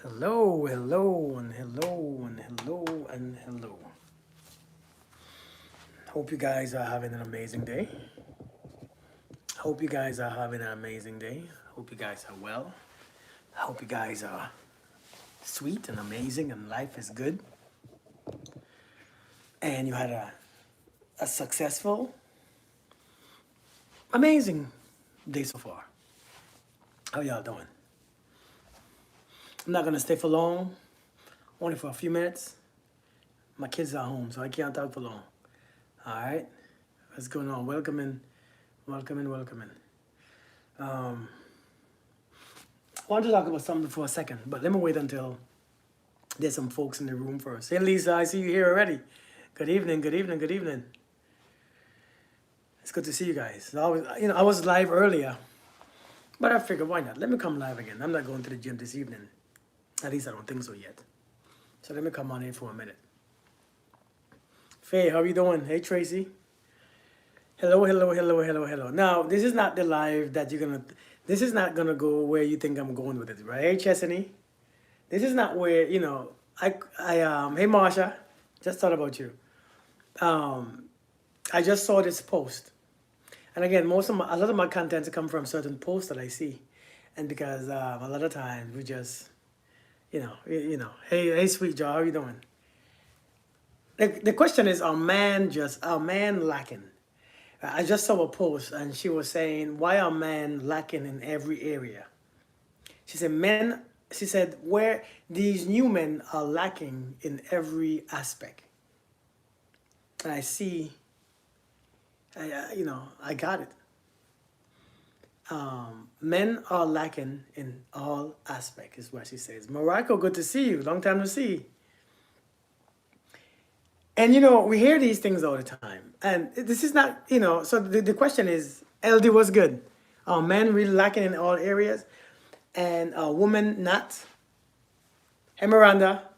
Hello, hello, and hello, and hello, and hello. Hope you guys are having an amazing day. Hope you guys are having an amazing day. Hope you guys are well. Hope you guys are sweet and amazing and life is good. And you had a successful, amazing day so far. How y'all doing? I'm not gonna stay for long, only for a few minutes. My kids are home, so I can't talk for long. All right, what's going on? Welcome in. Um, I want to talk about something for a second, but let me wait until there's some folks in the room first. Hey, Lisa, I see you here already. Good evening, good evening, good evening. It's good to see you guys. I was live earlier, but I figured, why not? Let me come live again. I'm not going to the gym this evening. At least I don't think so yet. So let me come on in for a minute. Faye, how you doing? Hey, Tracy. Hello. Now, this is not the live that this is not gonna go where you think I'm going with it, right? Hey, Chesney. This is not where, hey, Marsha, just thought about you. I just saw this post. And again, a lot of my contents come from certain posts that I see. And because a lot of times we just, hey, sweet Joe, how you doing? The question is, are man lacking? I just saw a post and she was saying, why are men lacking in every area? She said, where these new men are lacking in every aspect. And I see, I got it. Men are lacking in all aspects, is what she says. Morocco, good to see you. Long time to see. And, we hear these things all the time. And this is not, so the question is, LD was good. Are men really lacking in all areas? And a woman not? Hey, Miranda.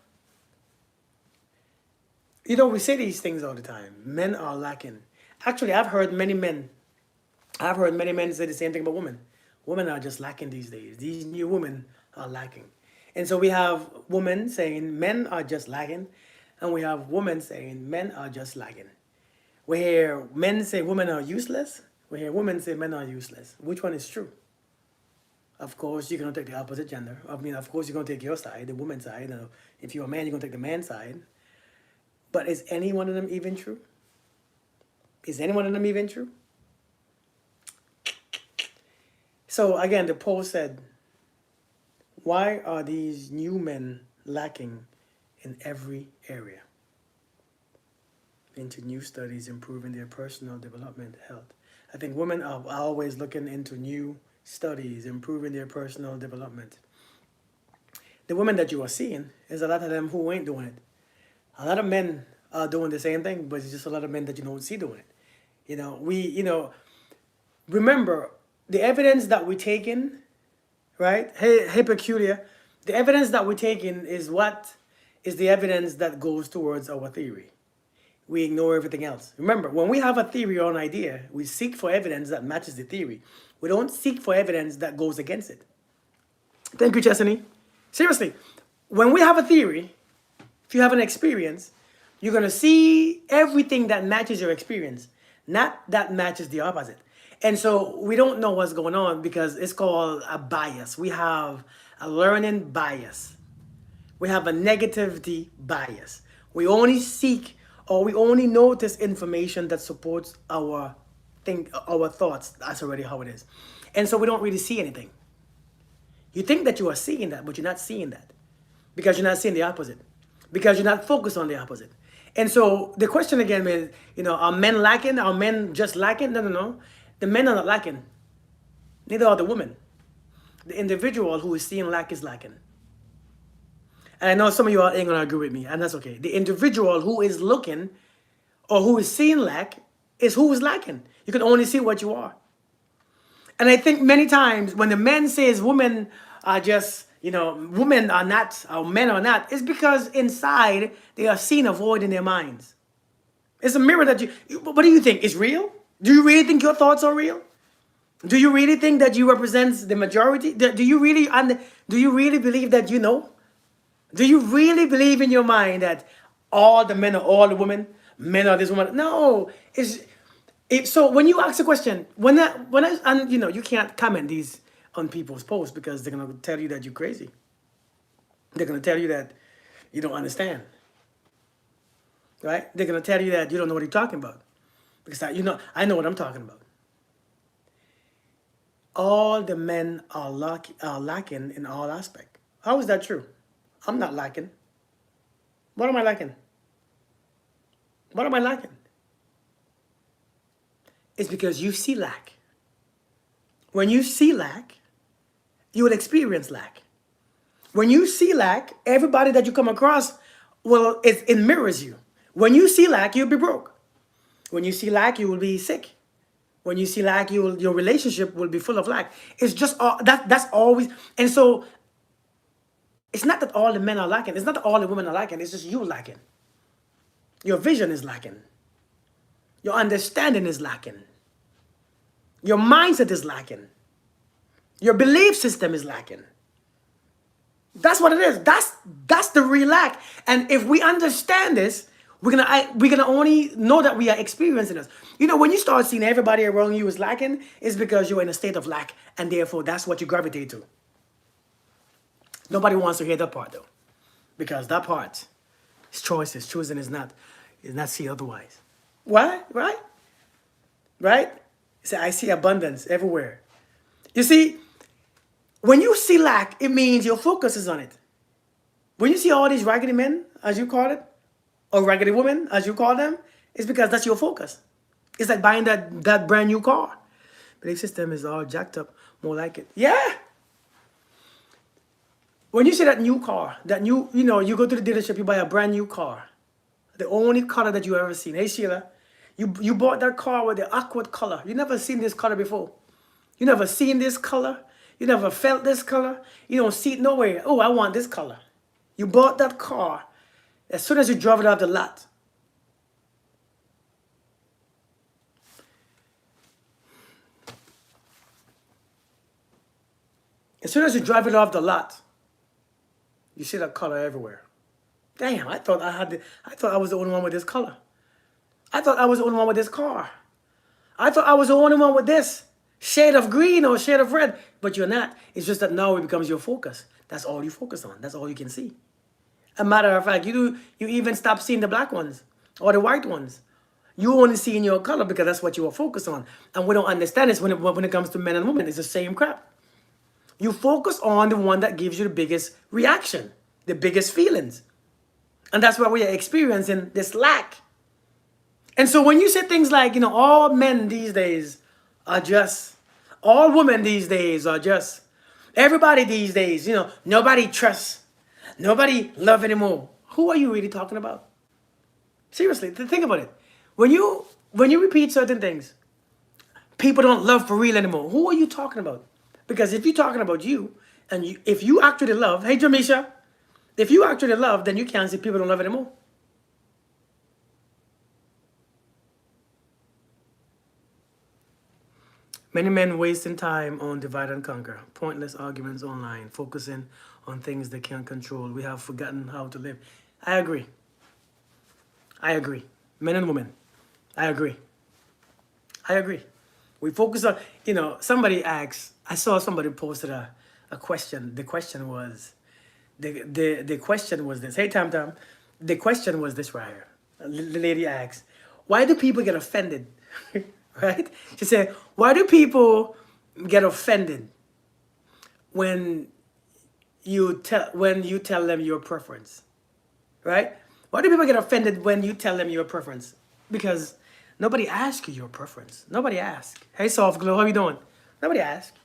We say these things all the time. Men are lacking. Actually, I've heard many men say the same thing about women. Women are just lacking these days. These new women are lacking. And so we have women saying men are just lacking. And we have women saying men are just lacking. We hear men say women are useless. We hear women say men are useless. Which one is true? Of course, you're going to take the opposite gender. Of course, you're going to take your side, the woman's side. And if you're a man, you're going to take the man's side. But is any one of them even true? Is any one of them even true? So again, the poll said, why are these new men lacking in every area? Into new studies improving their personal development health. I think women are always looking into new studies improving their personal development. The women that you are seeing is a lot of them who ain't doing it. A lot of men are doing the same thing, but it's just a lot of men that you don't see doing it. Remember the evidence that we take in, right? Hey, Peculiar. The evidence that we take in is what is the evidence that goes towards our theory. We ignore everything else. Remember, when we have a theory or an idea, we seek for evidence that matches the theory. We don't seek for evidence that goes against it. Thank you, Chesney. Seriously, when we have a theory, if you have an experience, you're going to see everything that matches your experience, not that matches the opposite. And so we don't know what's going on because it's called a bias. We have a learning bias. We have a negativity bias. We only seek or we only notice information that supports our thoughts. That's already how it is. And so we don't really see anything. You think that you are seeing that, but you're not seeing that because you're not seeing the opposite, because you're not focused on the opposite. And so the question again is, are men lacking? Are men just lacking? No. The men are not lacking. Neither are the women. The individual who is seeing lack is lacking. And I know some of you ain't going to agree with me, and that's okay. The individual who is looking or who is seeing lack is who is lacking. You can only see what you are. And I think many times when the man says women are just, women are not, or men are not, it's because inside they are seeing a void in their minds. It's a mirror that what do you think? Is real? Do you really think your thoughts are real? Do you really think that you represent the majority? Do you really believe that you know? Do you really believe in your mind that all the men are all the women? Men are this woman? No. So when you ask a question, and you know, you can't comment these on people's posts because they're gonna tell you that you're crazy. They're gonna tell you that you don't understand, right? They're gonna tell you that you don't know what you're talking about because I know what I'm talking about. All the men are lacking in all aspect. How is that true? I'm not lacking. What am I lacking? What am I lacking? It's because you see lack. When you see lack, you will experience lack. When you see lack, everybody that you come across, well, it mirrors you. When you see lack, you'll be broke. When you see lack, you will be sick. When you see lack, your relationship will be full of lack. It's just that's always. And so it's not that all the men are lacking. It's not that all the women are lacking. It's just you lacking. Your vision is lacking. Your understanding is lacking. Your mindset is lacking. Your belief system is lacking. That's what it is. That's the real lack. And if we understand this, we're gonna only know that we are experiencing this. You know, when you start seeing everybody around you is lacking, it's because you're in a state of lack, and therefore that's what you gravitate to. Nobody wants to hear that part though, because that part is choices. Choosing is not see otherwise. Why? Right? Right? Say, I see abundance everywhere. You see, when you see lack, it means your focus is on it. When you see all these raggedy men, as you call it, or raggedy women, as you call them, it's because that's your focus. It's like buying that brand new car. Belief system is all jacked up, more like it. Yeah. When you see that new car, you go to the dealership, you buy a brand new car. The only color that you ever seen. Hey Sheila, you bought that car with the aqua color. You never seen this color before. You never seen this color. You never felt this color. You don't see it nowhere. Oh, I want this color. You bought that car. As soon as you drove it off the lot, as soon as you drive it off the lot, you see that color everywhere. Damn, I thought I was the only one with this color. I thought I was the only one with this car. I thought I was the only one with this shade of green or shade of red, but you're not. It's just that now it becomes your focus. That's all you focus on. That's all you can see. A matter of fact, you even stop seeing the black ones or the white ones. You only see in your color because that's what you are focused on. And we don't understand this when it comes to men and women. It's the same crap. You focus on the one that gives you the biggest reaction, the biggest feelings. And that's why we are experiencing this lack. And so when you say things like, all men these days are just, all women these days are just, everybody these days, nobody trusts, nobody love anymore. Who are you really talking about? Seriously, think about it. When you repeat certain things, people don't love for real anymore. Who are you talking about? Because if you're talking about you, and if you actually love, hey Jamisha, if you actually love, then you can't say people don't love anymore. Many men wasting time on divide and conquer, pointless arguments online, focusing on things they can't control. We have forgotten how to live. I agree. Men and women, I agree. We focus on, somebody asks, I saw somebody posted a question. The question was this. Hey, Tam Tam. The question was this right here. The lady asks, why do people get offended? Right? She said, why do people get offended when you tell them your preference? Right? Why do people get offended when you tell them your preference? Because nobody asks you your preference. Nobody asks. Hey, Soft Glow, how you doing? Nobody asks.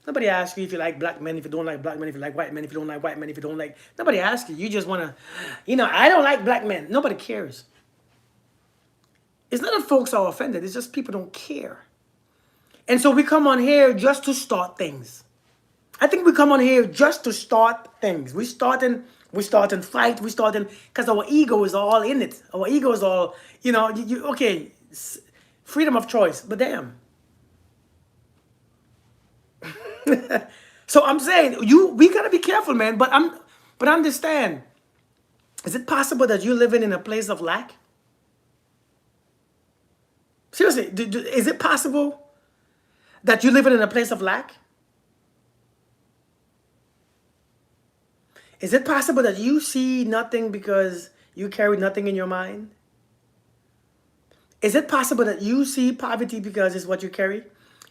Nobody asks you if you like black men, if you don't like black men, if you like white men, if you don't like white men, if you don't like... Nobody asks you. You just want to, I don't like black men. Nobody cares. It's not that folks are offended. It's just people don't care. And so we come on here just to start things. I think we come on here just to start things. We starting fight. We starting because our ego is all in it. Our ego is all, okay, freedom of choice, but damn. So I'm saying we gotta be careful, man. But But understand, is it possible that you're living in a place of lack? Seriously, is it possible that you're living in a place of lack? Is it possible that you see nothing because you carry nothing in your mind? Is it possible that you see poverty because it's what you carry?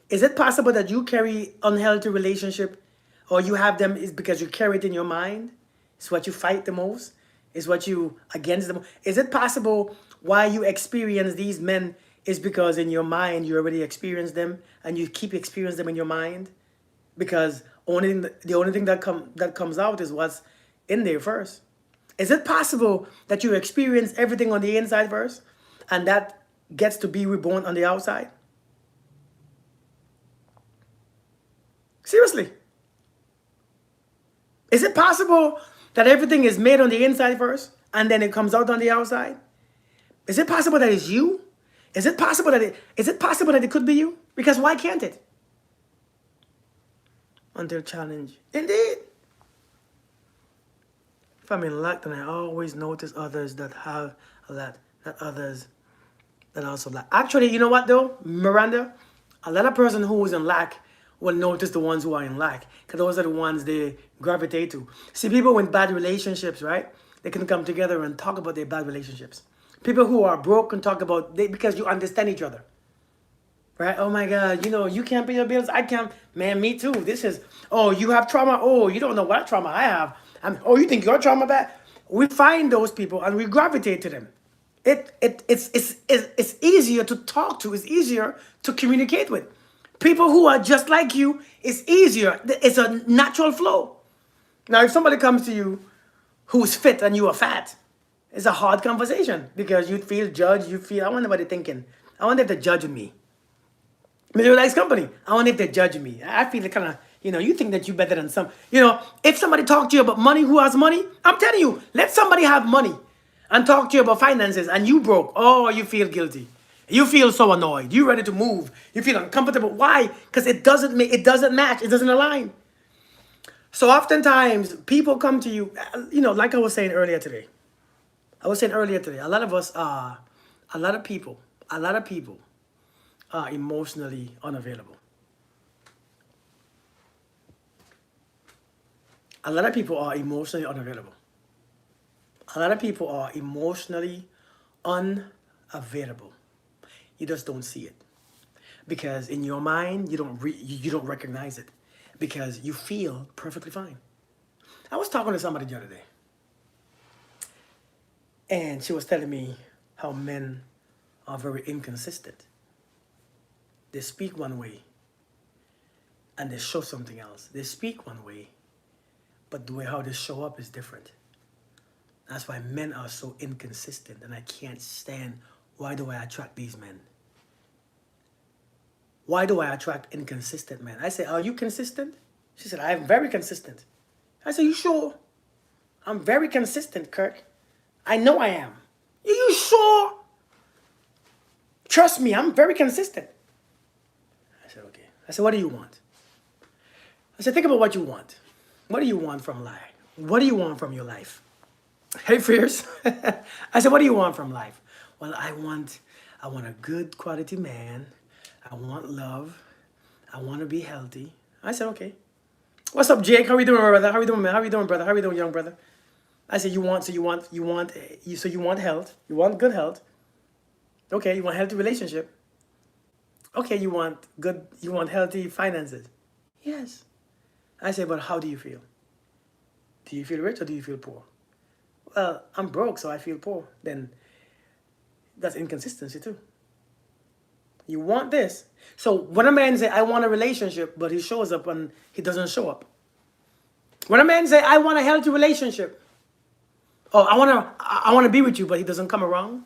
Is it possible that you carry unhealthy relationship, or you have them is because you carry it in your mind? It's what you fight the most. It's what you against them. Is it possible why you experience these men is because in your mind you already experienced them and you keep experiencing them in your mind? Because the only thing that comes out is what's in there first. Is it possible that you experience everything on the inside first, and that gets to be reborn on the outside? Seriously. Is it possible that everything is made on the inside first, and then it comes out on the outside? Is it possible that it's you? Is it possible that it could be you? Because why can't it? Until challenge. Indeed. If I'm in lack, then I always notice others that have a lot, not others that also lack. Actually, you know what though, Miranda? A lot of person who is in lack will notice the ones who are in lack, because those are the ones they gravitate to. See, people with bad relationships, right? They can come together and talk about their bad relationships. People who are broke can talk about because you understand each other. Right? Oh my God, you can't pay your bills. I can't. Man, me too. Oh, you have trauma. Oh, you don't know what trauma I have. Oh, you think your trauma bad? We find those people and we gravitate to them. It's easier to talk to. It's easier to communicate with. People who are just like you, it's easier. It's a natural flow. Now, if somebody comes to you who's fit and you are fat, it's a hard conversation because you feel judged. I wonder what they're thinking. I wonder if they're judging me. Middle nice company. I wonder if they're judging me. I feel kind of, you think that you're better than some. If somebody talk to you about money, who has money, I'm telling you, let somebody have money and talk to you about finances and you broke. Oh, you feel guilty. You feel so annoyed. You're ready to move. You feel uncomfortable. Why? Because it doesn't match. It doesn't align. So oftentimes people come to you, like I was saying earlier today. A lot of us are, a lot of people are emotionally unavailable. A lot of people are emotionally unavailable. A lot of people are emotionally unavailable. You just don't see it. Because in your mind, you don't recognize it. Because you feel perfectly fine. I was talking to somebody the other day. And she was telling me how men are very inconsistent. They speak one way and they show something else. They speak one way, but the way how they show up is different. That's why men are so inconsistent, and I can't stand, why do I attract these men? Why do I attract inconsistent men? I say, are you consistent? She said, I am very consistent. I said, you sure? I'm very consistent, Kirk. I know I am. Are you sure? Trust me, I'm very consistent. I said, okay. I said, what do you want? I said, think about what you want. What do you want from life? What do you want from your life? Hey, Fierce. I said, what do you want from life? Well, I want a good quality man. I want love. I want to be healthy. I said, okay. What's up, Jake? How are you doing, brother? How are you doing, man? How are you doing, brother? How are you doing, young brother? I said, you want health. You want good health. Okay, you want healthy relationship. Okay, you want healthy finances. Yes. I said, but how do you feel? Do you feel rich or do you feel poor? Well, I'm broke, so I feel poor. Then that's inconsistency too. You want this. So when a man say, I want a relationship, but he shows up and he doesn't show up. When a man say, I want a healthy relationship, oh, I want to be with you, but he doesn't come around.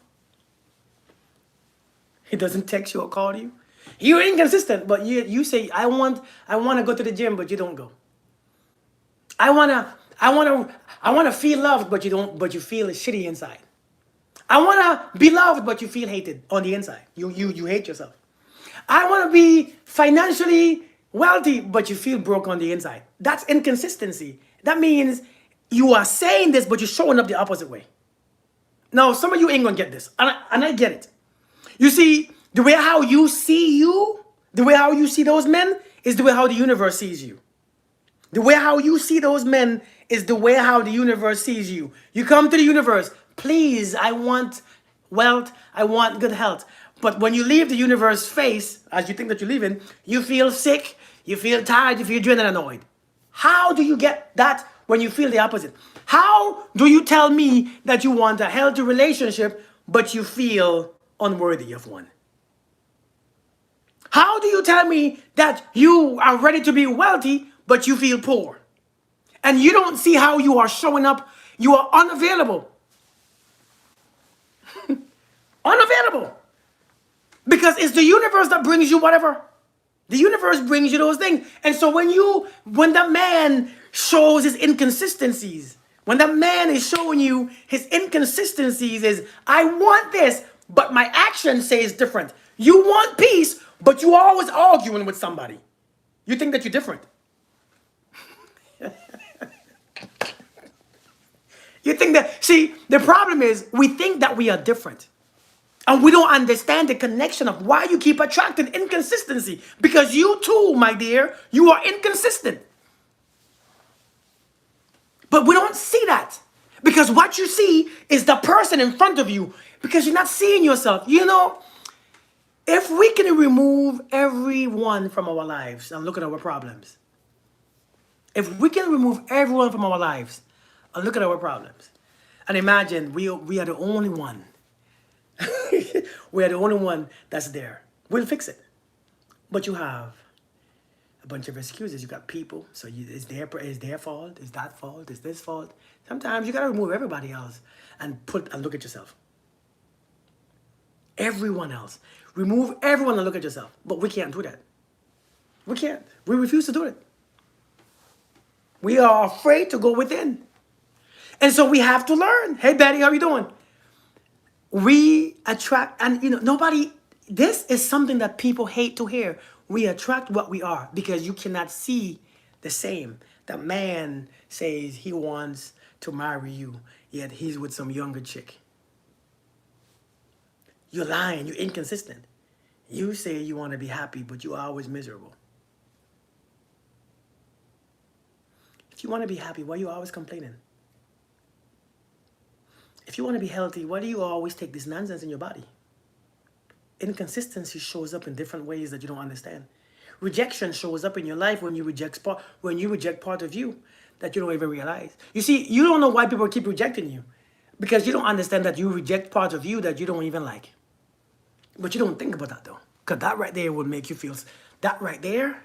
He doesn't text you or call you. You're inconsistent, but you say, I want to go to the gym, but you don't go. I want to feel loved, but you feel shitty inside. I want to be loved, but you feel hated on the inside. You hate yourself. I want to be financially wealthy, but you feel broke on the inside. That's inconsistency. That means You are saying this, but you're showing up the opposite way. Now, some of you ain't gonna get this, and I get it. You see, the way how you see you, the way how you see those men, is the way how the universe sees you. The way how you see those men is the way how the universe sees you. You come to the universe, please, I want wealth, I want good health. But when you leave the universe face, as you think that you're leaving, you feel sick, you feel tired, you feel drained and annoyed. How do you get that when you feel the opposite? How do you tell me that you want a healthy relationship, but you feel unworthy of one? How do you tell me that you are ready to be wealthy, but you feel poor? And you don't see how you are showing up. You are unavailable. Unavailable. Because it's the universe that brings you whatever. The universe brings you those things. And so when the man shows his inconsistencies, when the man is showing you his inconsistencies is, I want this, but my action says different. You want peace, but you are always arguing with somebody. You think that you're different. You think that, see, the problem is we think that we are different. And we don't understand the connection of why you keep attracting inconsistency. Because you too, my dear, you are inconsistent. But we don't see that. Because what you see is the person in front of you. Because you're not seeing yourself. You know, if we can remove everyone from our lives and look at our problems. If we can remove everyone from our lives and look at our problems. And imagine we are the only one. We are the only one that's there. We'll fix it. But you have a bunch of excuses. You got people. So it's their fault. It's that fault. It's this fault. Sometimes you got to remove everybody else and look at yourself. Everyone else. Remove everyone and look at yourself. But we can't do that. We can't. We refuse to do it. We are afraid to go within. And so we have to learn. Hey, Betty, how are you doing? We attract, and this is something that people hate to hear. We attract what we are because you cannot see the same. The man says he wants to marry you, yet he's with some younger chick. You're lying, you're inconsistent. You say you want to be happy, but you're always miserable. If you want to be happy, why are you always complaining? If you want to be healthy, why do you always take this nonsense in your body? Inconsistency shows up in different ways that you don't understand. Rejection shows up in your life when you reject part of you that you don't even realize. You see, you don't know why people keep rejecting you because you don't understand that you reject part of you that you don't even like. But you don't think about that though, because that right there would make you feel, that right there,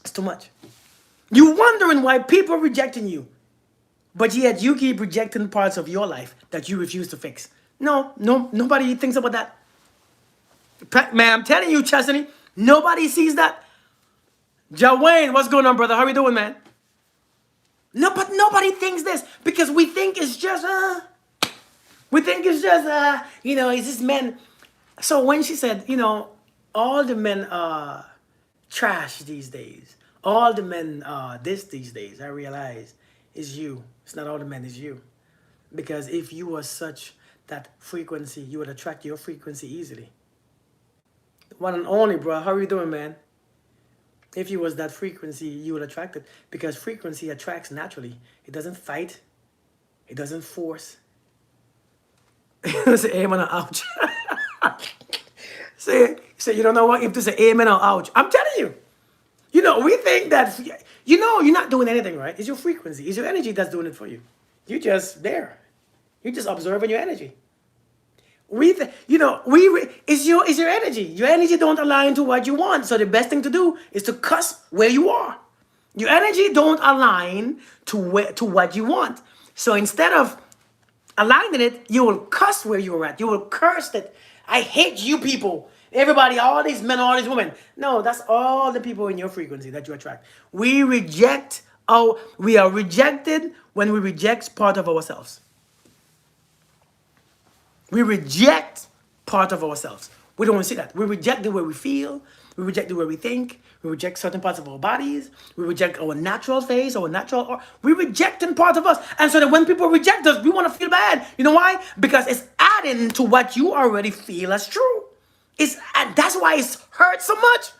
it's too much. You're wondering why people are rejecting you. But yet you keep rejecting parts of your life that you refuse to fix. No, nobody thinks about that. Man, I'm telling you, Chastity, nobody sees that. Jawayne, what's going on, brother? How are you doing, man? No, but nobody thinks this because we think it's just, it's just men. So when she said, all the men are trash these days. All the men are this these days. I realize it's you. It's not all the men, it's you. Because if you were such that frequency, you would attract your frequency easily. One and only, bro. How are you doing, man? If you was that frequency, you would attract it. Because frequency attracts naturally. It doesn't fight. It doesn't force. Say amen or ouch. say you don't know what if to say amen or ouch. I'm telling you. We think that, you're not doing anything, right? It's your frequency. It's your energy that's doing it for you. You're just there. You're just observing your energy. It's your energy. Your energy don't align to what you want. So the best thing to do is to cuss where you are. Your energy don't align to what you want. So instead of aligning it, you will cuss where you're at. You will curse it. I hate you people. Everybody, all these men, all these women. No, that's all the people in your frequency that you attract. We are rejected when we reject part of ourselves. We reject part of ourselves. We don't want to see that. We reject the way we feel. We reject the way we think. We reject certain parts of our bodies. We reject our natural face, our natural. We rejecting part of us, and so that when people reject us, we want to feel bad. You know why? Because it's adding to what you already feel as true. And that's why it hurts so much.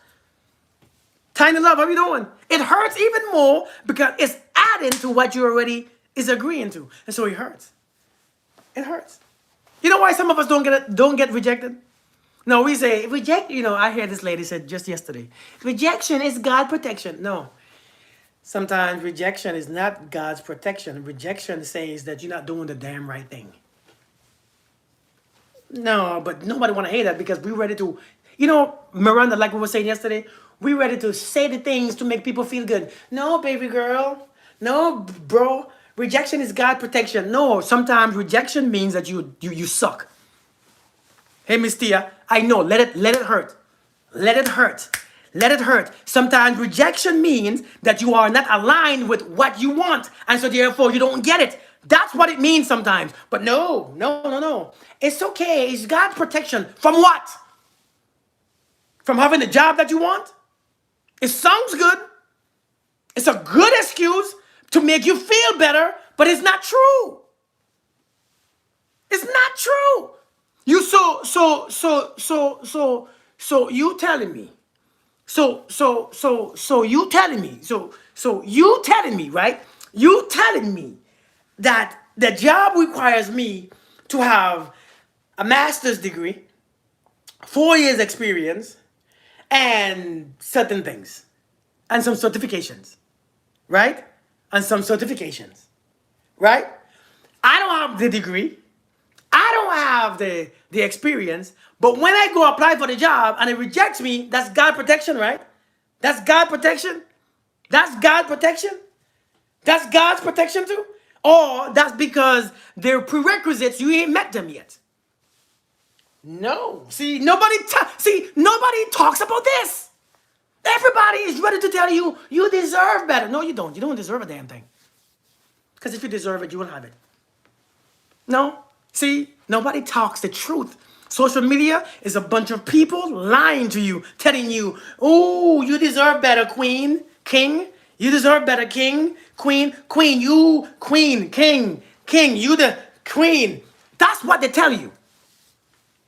Tiny love, how you doing? It hurts even more because it's adding to what you already is agreeing to, and so it hurts. It hurts. You know why some of us don't get rejected? No, we say reject. You know, I hear this lady said just yesterday, rejection is God protection. No, sometimes rejection is not God's protection. Rejection says that you're not doing the damn right thing. No, but nobody want to hear that because we're ready to, you know, Miranda, like we were saying yesterday, we're ready to say the things to make people feel good. No, baby girl. No, bro. Rejection is God protection. No, sometimes rejection means that you suck. Hey, Miss Tia, I know. Let it hurt. Let it hurt. Let it hurt. Sometimes rejection means that you are not aligned with what you want, and so therefore you don't get it. That's what it means sometimes. But no, no, no, no. It's okay. It's God's protection. From what? From having the job that you want? It sounds good. It's a good excuse to make you feel better, but it's not true. It's not true. You so you telling me. You telling me. You telling me, right? You telling me that the job requires me to have a master's degree, 4 years experience, and certain things, and some certifications, right? And some certifications, right? I don't have the degree. I don't have the experience. But when I go apply for the job and it rejects me, that's God protection, right? That's God protection. That's God protection. That's God's protection too. Or that's because they're prerequisites, you ain't met them yet. No. See, nobody talks about this. Everybody is ready to tell you, you deserve better. No, you don't. You don't deserve a damn thing. Because if you deserve it, you will have it. No. See, nobody talks the truth. Social media is a bunch of people lying to you, telling you, oh, you deserve better, queen, king. You deserve better, king, queen, you, queen, king, you the queen. That's what they tell you.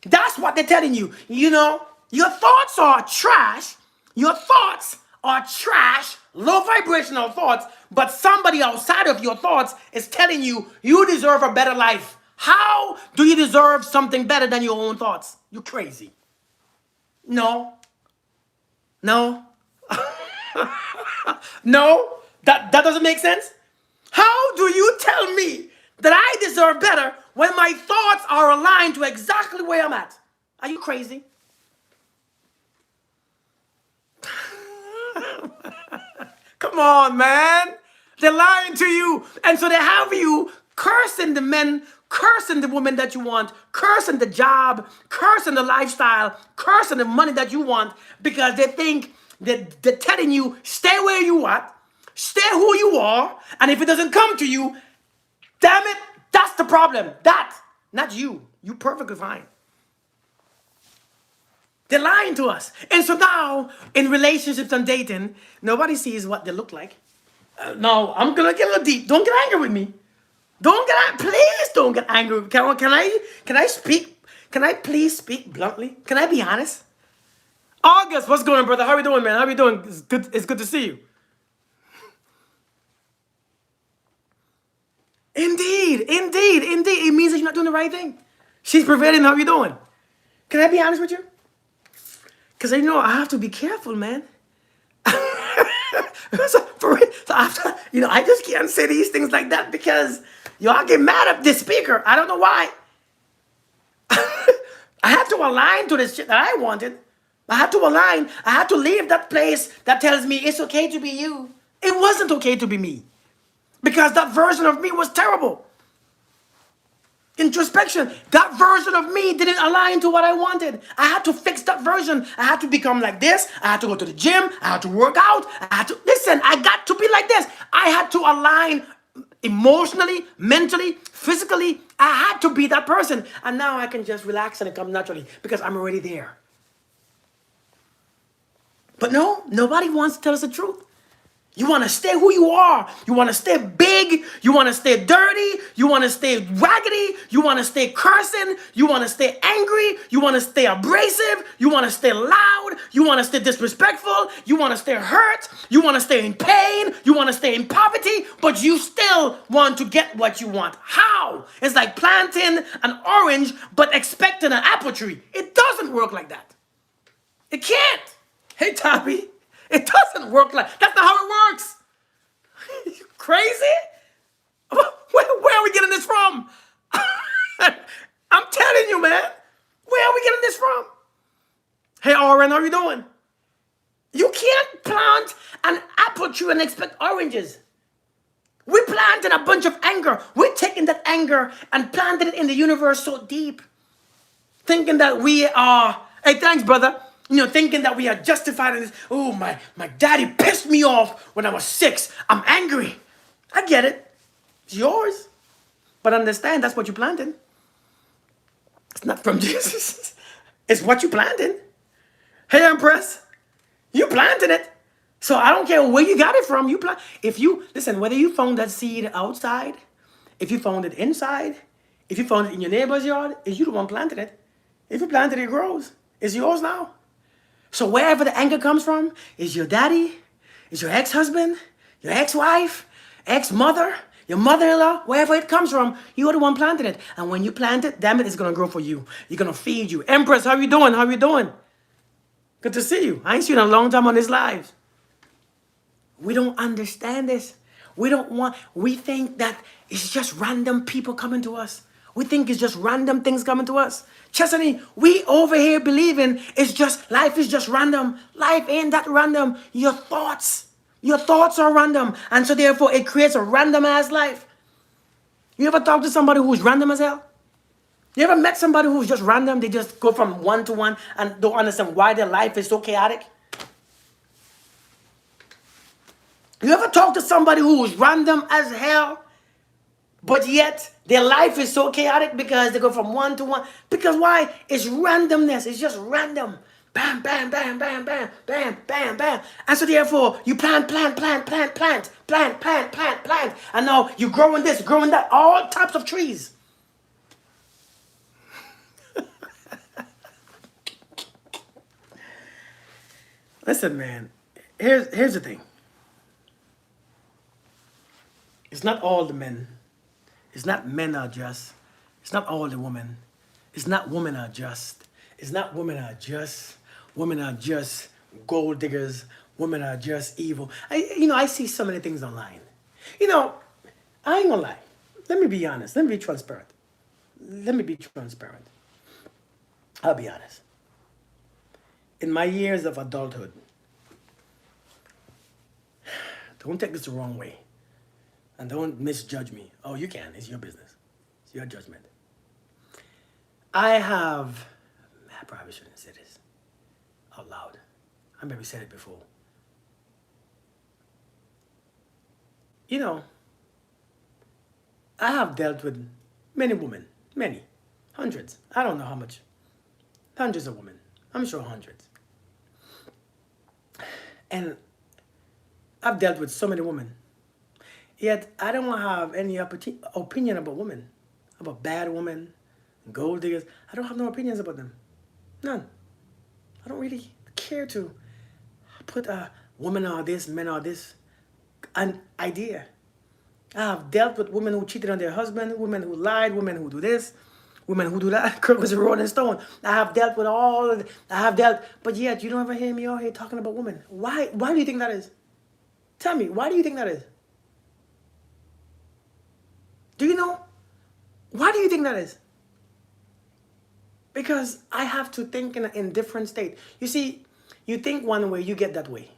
That's what they're telling you. You know, your thoughts are trash. Your thoughts are trash, low vibrational thoughts, but somebody outside of your thoughts is telling you you deserve a better life. How do you deserve something better than your own thoughts? You crazy. No. No. No. That doesn't make sense. How do you tell me that I deserve better when my thoughts are aligned to exactly where I'm at? Are you crazy? Come on, man. They're lying to you. And so they have you cursing the men, cursing the woman that you want, cursing the job, cursing the lifestyle, cursing the money that you want because they think that they're telling you, stay where you are, stay who you are, and if it doesn't come to you, damn it, that's the problem. That, not you. You perfectly fine. They're lying to us. And so now, in relationships and dating, nobody sees what they look like. No, I'm going to get a little deep. Don't get angry with me. Please don't get angry. Can I speak? Can I please speak bluntly? Can I be honest? August, what's going on, brother? How you doing, man? How you doing? It's good to see you. Indeed. It means that you're not doing the right thing. She's prevailing. How you doing? Can I be honest with you? Because I know I have to be careful, man. I just can't say these things like that because y'all get mad at this speaker. I don't know why. I have to align to this shit that I wanted. I had to align. I had to leave that place that tells me it's okay to be you. It wasn't okay to be me because that version of me was terrible. Introspection, that version of me didn't align to what I wanted. I had to fix that version. I had to become like this. I had to go to the gym. I had to work out. I got to be like this. I had to align emotionally, mentally, physically. I had to be that person. And now I can just relax and it come naturally because I'm already there. But no, nobody wants to tell us the truth. You want to stay who you are. You want to stay big. You want to stay dirty. You want to stay raggedy. You want to stay cursing. You want to stay angry. You want to stay abrasive. You want to stay loud. You want to stay disrespectful. You want to stay hurt. You want to stay in pain. You want to stay in poverty. But you still want to get what you want. How? It's like planting an orange but expecting an apple tree. It doesn't work like that. It can't. Hey, Tommy. It doesn't work like that's not how it works. You crazy? Where are we getting this from? I'm telling you, man. Where are we getting this from? Hey, Oren, how are you doing? You can't plant an apple tree and expect oranges. We planted a bunch of anger. We're taking that anger and planted it in the universe so deep, thinking that we are. Hey, thanks, brother. Thinking that we are justified in this. Oh, my daddy pissed me off when I was 6. I'm angry. I get it. It's yours. But understand, that's what you planted. It's not from Jesus. It's what you planted. Hey, Empress, you planted it. So I don't care where you got it from. Listen, whether you found that seed outside, if you found it inside, if you found it in your neighbor's yard, it's you the one planted it. If you planted it, it grows. It's yours now. So wherever the anger comes from, is your daddy, is your ex-husband, your ex-wife, ex-mother, your mother-in-law, wherever it comes from, you're the one planted it. And when you plant it, damn it, it's going to grow for you. You're going to feed you. Empress, how you doing? How you doing? Good to see you. I ain't seen you in a long time on this live. We don't understand this. We think that it's just random people coming to us. We think it's just random things coming to us. Chesney, we over here believing life is just random. Life ain't that random. Your thoughts are random. And so therefore it creates a random ass life. You ever talk to somebody who's random as hell? You ever met somebody who's just random? They just go from one to one and don't understand why their life is so chaotic? You ever talk to somebody who's random as hell? But yet, their life is so chaotic because they go from one to one. Because why? It's randomness. It's just random. Bam, bam, bam, bam, bam, bam, bam, bam. And so therefore, you plant. And now you're growing this, growing that, all types of trees. Listen, man, here's the thing. It's not all the men. It's not men are just. It's not all the women. It's not women are just. It's not women are just. Women are just gold diggers. Women are just evil. I see so many things online. I ain't gonna lie. Let me be honest. Let me be transparent. I'll be honest. In my years of adulthood, don't take this the wrong way. And don't misjudge me. Oh, you can. It's your business. It's your judgment. I probably shouldn't say this out loud. I maybe said it before. I have dealt with many women. Many. Hundreds. I don't know how much. Hundreds of women. I'm sure hundreds. And I've dealt with so many women. Yet, I don't have any opinion about women, about bad women, gold diggers. I don't have no opinions about them. None. I don't really care to put a woman or this, men or this, an idea. I have dealt with women who cheated on their husband, women who lied, women who do this, women who do that. Kirk was a Rolling Stone. I have dealt with all of it. But yet, you don't ever hear me out here talking about women. Why do you think that is? Tell me, why do you think that is? Do you know? Why do you think that is? Because I have to think in different state. You see, you think one way, you get that way.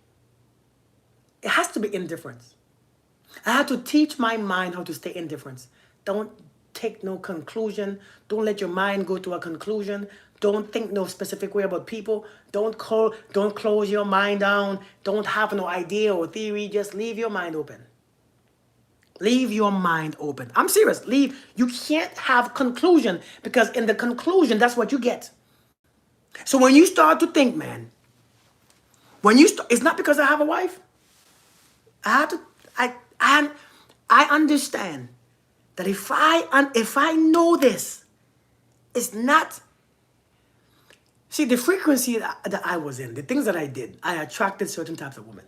It has to be indifference. I have to teach my mind how to stay indifference. Don't take no conclusion. Don't let your mind go to a conclusion. Don't think no specific way about people. Don't close your mind down. Don't have no idea or theory. Just leave your mind open. Leave your mind open. I'm serious. You can't have conclusion because in the conclusion, that's what you get. So when you start to think, man, It's not because I have a wife. I have to. I understand that if I know this, it's not. See, the frequency that I was in, the things that I did, I attracted certain types of women.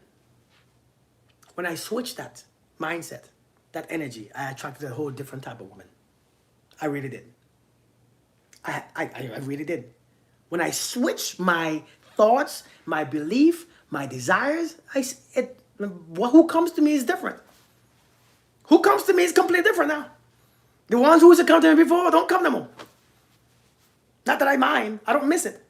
When I switched that mindset, that energy, I attracted a whole different type of woman. I really did. I really did. When I switched my thoughts, my belief, my desires, who comes to me is different. Who comes to me is completely different now. The ones who used to come to me before don't come no more. Not that I mind. I don't miss it.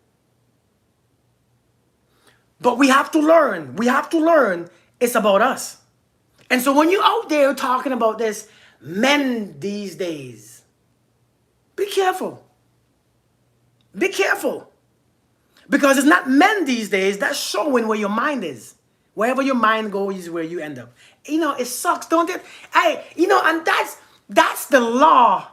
But we have to learn. We have to learn it's about us. And so when you're out there talking about this, men these days, be careful. Be careful. Because it's not men these days that's showing where your mind is. Wherever your mind goes is where you end up. It sucks, don't it? Hey, and that's the law.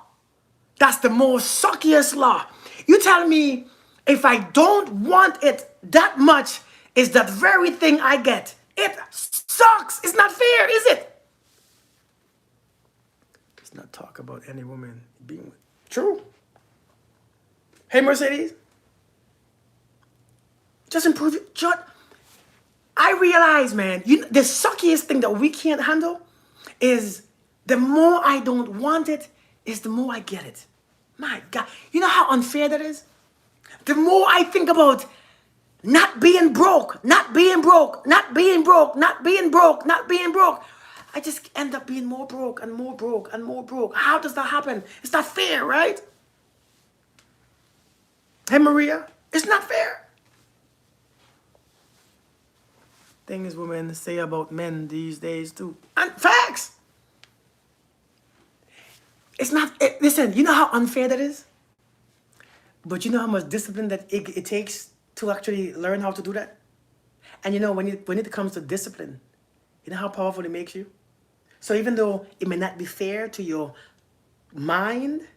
That's the most suckiest law. You tell me if I don't want it that much, is that very thing I get. It sucks. It's not fair, is it? Let's not talk about any woman being with. True. Hey, Mercedes. Just improve it. I realize, man, the suckiest thing that we can't handle is the more I don't want it, is the more I get it. My God. You know how unfair that is? The more I think about not being broke, not being broke, not being broke, not being broke, not being broke, I just end up being more broke and more broke and more broke. How does that happen? It's not fair, right? Hey, Maria, it's not fair. Things women say about men these days too. And facts. It's not, listen, you know how unfair that is? But you know how much discipline that it takes to actually learn how to do that? And when it comes to discipline, you know how powerful it makes you? So even though it may not be fair to your mind,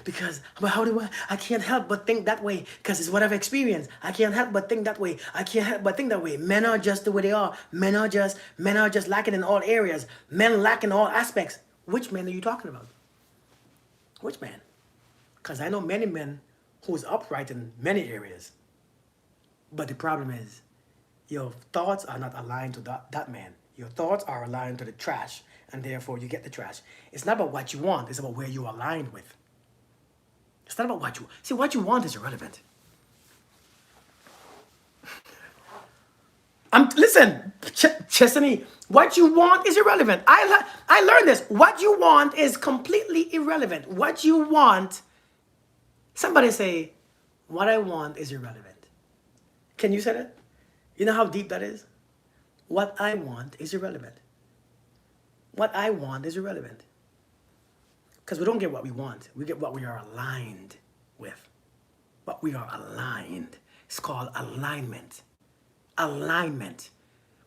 because I can't help but think that way because it's what I've experienced. I can't help but think that way. I can't help but think that way. Men are just the way they are. Men are just lacking in all areas. Men lack in all aspects. Which men are you talking about? Which man? Because I know many men who's upright in many areas. But the problem is your thoughts are not aligned to that man. Your thoughts are aligned to the trash, and therefore you get the trash. It's not about what you want. It's about where you're aligned with. It's not about what you... See, what you want is irrelevant. Listen, Chesney, what you want is irrelevant. I learned this. What you want is completely irrelevant. What you want... Somebody say, what I want is irrelevant. Can you say that? You know how deep that is? What I want is irrelevant. What I want is irrelevant. Because we don't get what we want. We get what we are aligned with. What we are aligned. It's called alignment. Alignment.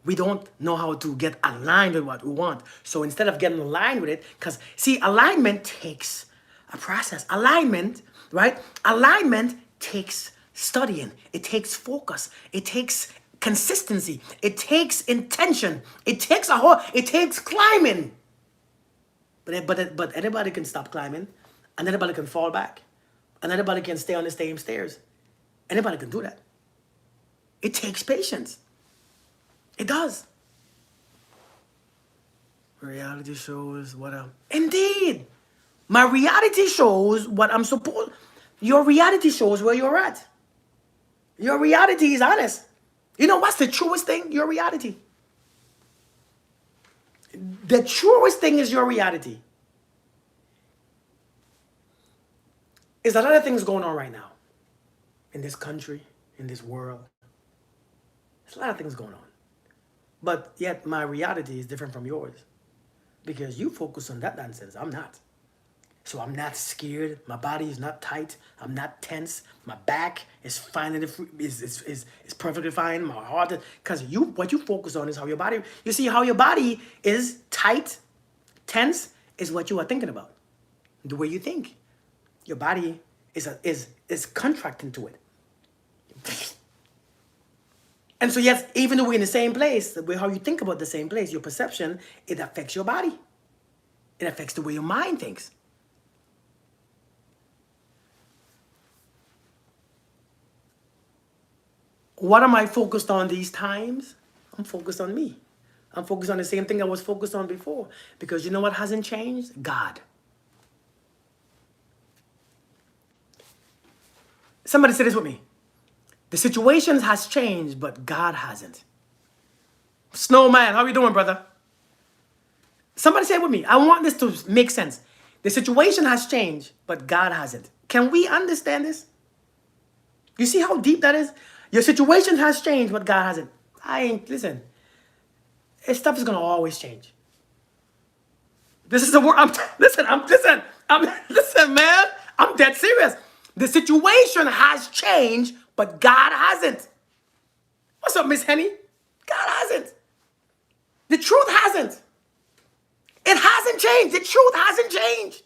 We don't know how to get aligned with what we want. So instead of getting aligned with it, because see, alignment takes a process. Alignment, right? Alignment takes studying. It takes focus. It takes consistency. It takes intention. It takes climbing. But anybody can stop climbing, and anybody can fall back, and anybody can stay on the same stairs. Anybody can do that. It takes patience. It does. Reality shows what I'm... Indeed. My reality shows what I'm supposed... Your reality shows where you're at. Your reality is honest. You know what's the truest thing? Your reality. The truest thing is your reality. There's a lot of things going on right now. In this country, in this world. There's a lot of things going on. But yet my reality is different from yours. Because you focus on that nonsense. I'm not. So I'm not scared. My body is not tight. I'm not tense. My back is fine. Is perfectly fine. My heart, because what you focus on is how your body. You see how your body is tight, tense is what you are thinking about. The way you think, your body is contracting to it. And so yes, even though we're in the same place, the way how you think about the same place, your perception, it affects your body. It affects the way your mind thinks. What am I focused on these times? I'm focused on me. I'm focused on the same thing I was focused on before. Because you know what hasn't changed? God. Somebody say this with me. The situation has changed, but God hasn't. Snowman, how you doing, brother? Somebody say it with me. I want this to make sense. The situation has changed, but God hasn't. Can we understand this? You see how deep that is? Your situation has changed, but God hasn't. Listen, this stuff is gonna always change. This is the word. Listen, man. I'm dead serious. The situation has changed, but God hasn't. What's up, Miss Henny? God hasn't. The truth hasn't. It hasn't changed. The truth hasn't changed.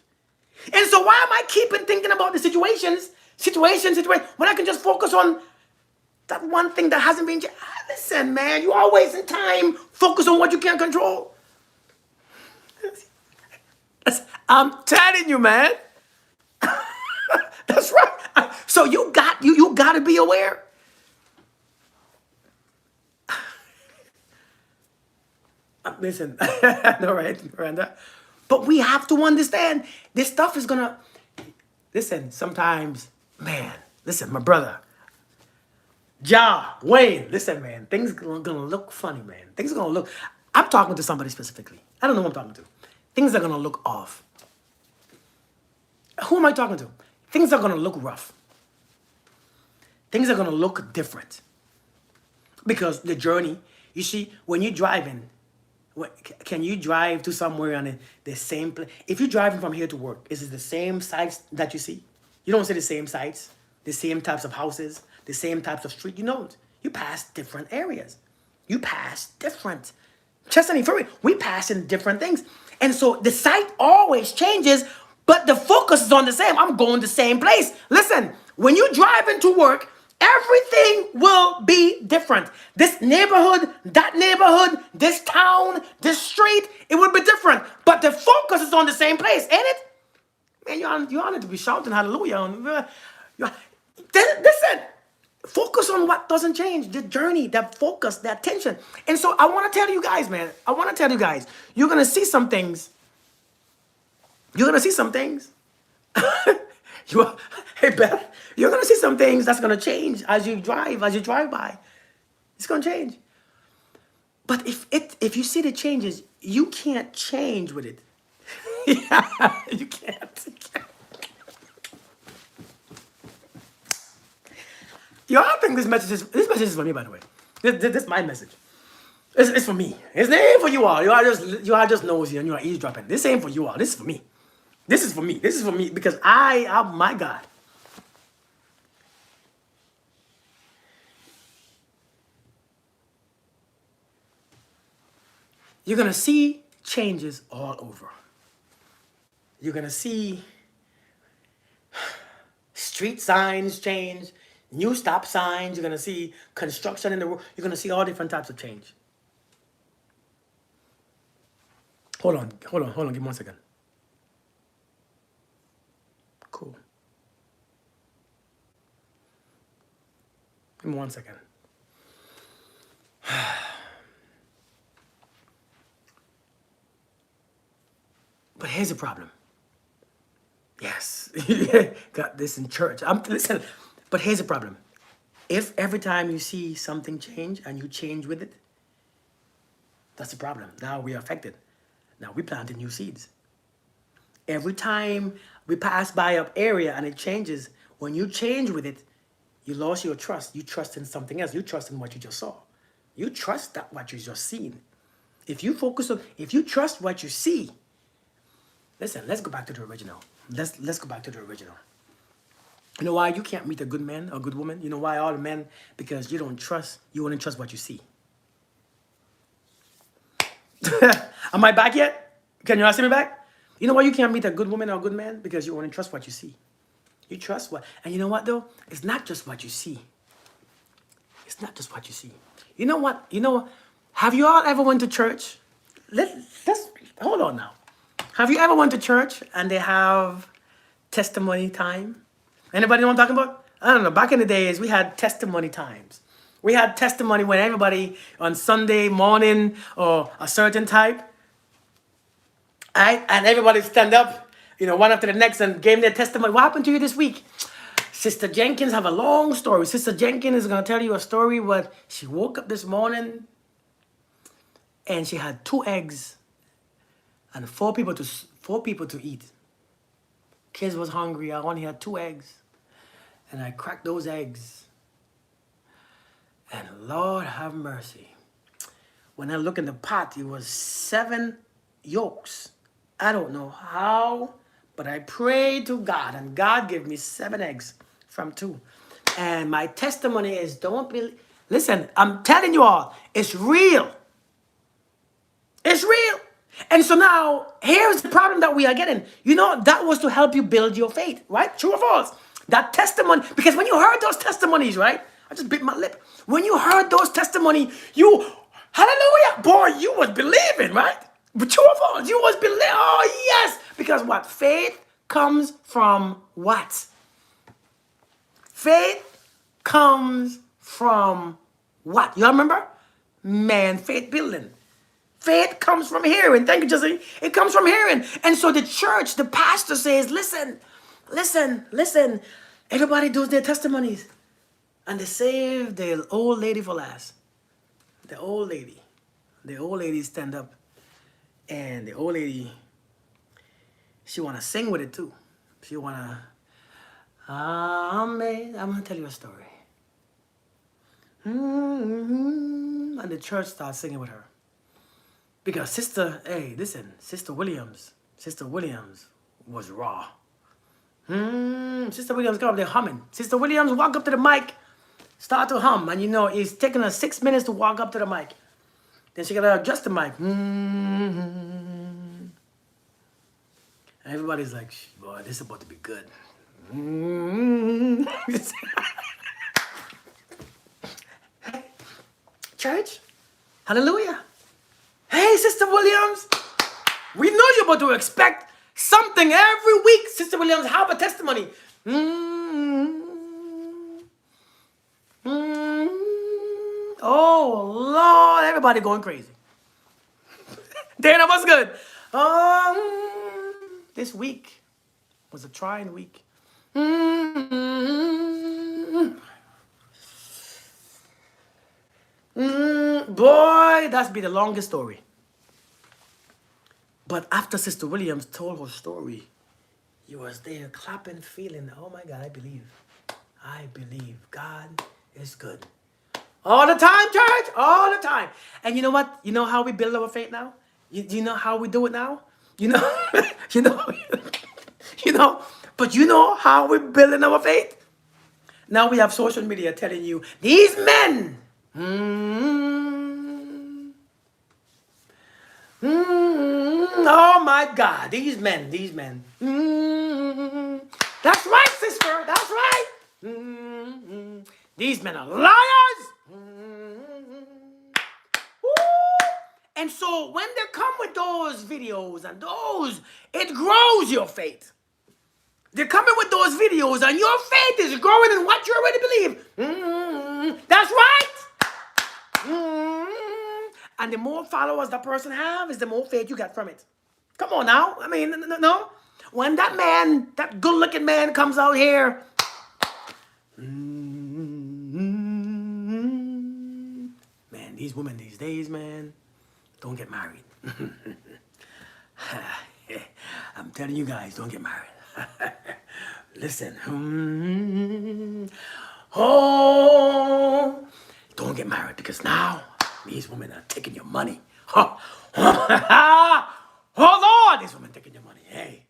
And so why am I keeping thinking about the situation, when I can just focus on that one thing that hasn't been changed? Listen, man, you are wasting time. Focus on what you can't control. I'm telling you, man. That's right. So you got to be aware. Listen, no, right, Miranda. But we have to understand this stuff is gonna. Listen, sometimes, man. Listen, my brother, Wayne. Listen, man. Things gonna look funny, man. Things are gonna look. I'm talking to somebody specifically. I don't know who I'm talking to. Things are gonna look off. Who am I talking to? Things are gonna look rough. Things are gonna look different. Because the journey, you see, when you're driving, can you drive to somewhere on the same place? If you're driving from here to work, is it the same sites that you see? You don't see the same sites, the same types of houses, the same types of street. You don't. You pass different areas. You pass different. Chestnut, for real, we pass in different things. And so the site always changes, but the focus is on the same. I'm going the same place. Listen, when you drive into work, everything will be different. This neighborhood, that neighborhood, this town, this street, it will be different. But the focus is on the same place, ain't it? Man, you ought to be shouting hallelujah. Listen, focus on what doesn't change. The journey, that focus, that attention. And so I want to tell you guys, man, you're going to see some things. You're going to see some things. Hey, Beth, you're going to see some things that's going to change as you drive by. It's going to change. But if you see the changes, you can't change with it. You can't. I think this message is for me, by the way. This is my message. It's for me. It's not for you all. You are just nosy and you are eavesdropping. This ain't for you all. This is for me. This is for me. This is for me because my God. You're going to see changes all over. You're going to see street signs change, new stop signs. You're going to see construction in the road. You're going to see all different types of change. Hold on. Give me 1 second. Cool. Give me 1 second. But here's the problem. Yes, got this in church. Listen, but here's the problem. If every time you see something change and you change with it, that's the problem. Now we are affected. Now we planted new seeds. Every time we pass by an area and it changes, when you change with it, you lost your trust. You trust in something else. You trust in what you just saw. You trust that what you just seen. If you trust what you see, listen, let's go back to the original. Let's go back to the original. You know why you can't meet a good man or a good woman? You know why all the men? Because you only trust what you see. Am I back yet? Can you see me back? You know why you can't meet a good woman or a good man? Because you only trust what you see. You trust what? And you know what though? It's not just what you see. It's not just what you see. You know what? Have you all ever went to church? Let's hold on now. Have you ever went to church and they have testimony time? Anybody know what I'm talking about? I don't know. Back in the days, we had testimony times. We had testimony when everybody on Sunday morning or a certain type, and everybody stand up, one after the next and gave their testimony. What happened to you this week? Sister Jenkins have a long story. Sister Jenkins is going to tell you a story what she woke up this morning and she had 2 eggs and four people to eat. Kids was hungry. I only had 2 eggs. And I cracked those eggs. And Lord have mercy. When I look in the pot, it was 7 yolks. I don't know how, but I prayed to God, and God gave me 7 eggs from 2. And my testimony is, listen, I'm telling you all, it's real. It's real. And so now, here's the problem that we are getting. That was to help you build your faith, right? True or false? That testimony, because when you heard those testimonies, right? I just bit my lip. When you heard those testimony, hallelujah, boy, you was believing, right? But true or false? You was believing. Oh, yes. Because what? Faith comes from what? Faith comes from what? You all remember? Man, faith building. Faith comes from hearing. Thank you, Jesse. It comes from hearing. And so the church, the pastor says, listen. Everybody does their testimonies. And they save the old lady for last. The old lady stand up. And the old lady, she want to sing with it too. She want to, I'm going to tell you a story. And the church starts singing with her. Because Sister Williams was raw. Sister Williams come up there humming. Sister Williams walk up to the mic, start to hum, and it's taking her 6 minutes to walk up to the mic. Then she gotta adjust the mic. And everybody's like, boy, this is about to be good. Church, hallelujah. Hey, Sister Williams, we know you're about to expect something every week. Sister Williams, have a testimony. Oh, Lord, everybody going crazy. Dana, what's good? This week was a trying week. Boy, that's be the longest story. But after Sister Williams told her story, you was there clapping, feeling, oh my God, I believe. God is good. All the time, church, all the time. And you know what? You know how we build our faith now? You know how we do it now? But you know how we're building our faith? Now we have social media telling you, these men, oh my God, these men. That's right, sister, that's right. These men are liars. And so when they come with those videos and it grows your faith. They're coming with those videos and your faith is growing in what you already believe. That's right. And the more followers that person have is the more faith you get from it. Come on now. I mean, no. When that man, that good-looking man comes out here, man, these women these days, man, don't get married. I'm telling you guys, don't get married. Listen. Don't get married because now these women are taking your money. Oh Lord, these women taking your money. Hey,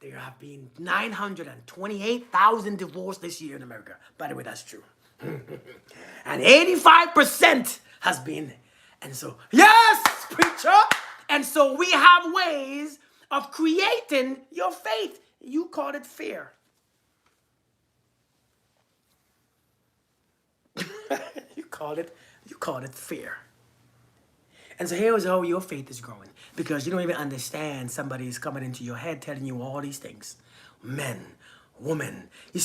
there have been 928,000 divorces this year in America. By the way, that's true. And 85% has been. And so, yes, preacher. And so we have ways of creating your faith. You call it fear. You call it You call it fear. And so here's how your faith is growing. Because you don't even understand somebody is coming into your head telling you all these things. Men, women. Do you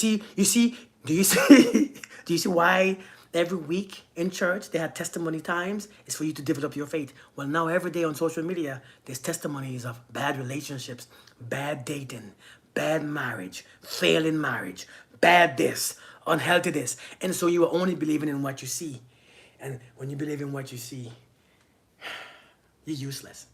see, do you see why every week in church they have testimony times? It's for you to develop your faith. Well, now every day on social media, there's testimonies of bad relationships, bad dating, bad marriage, failing marriage, bad this, unhealthy this. And so you are only believing in what you see. And when you believe in what you see, you're useless.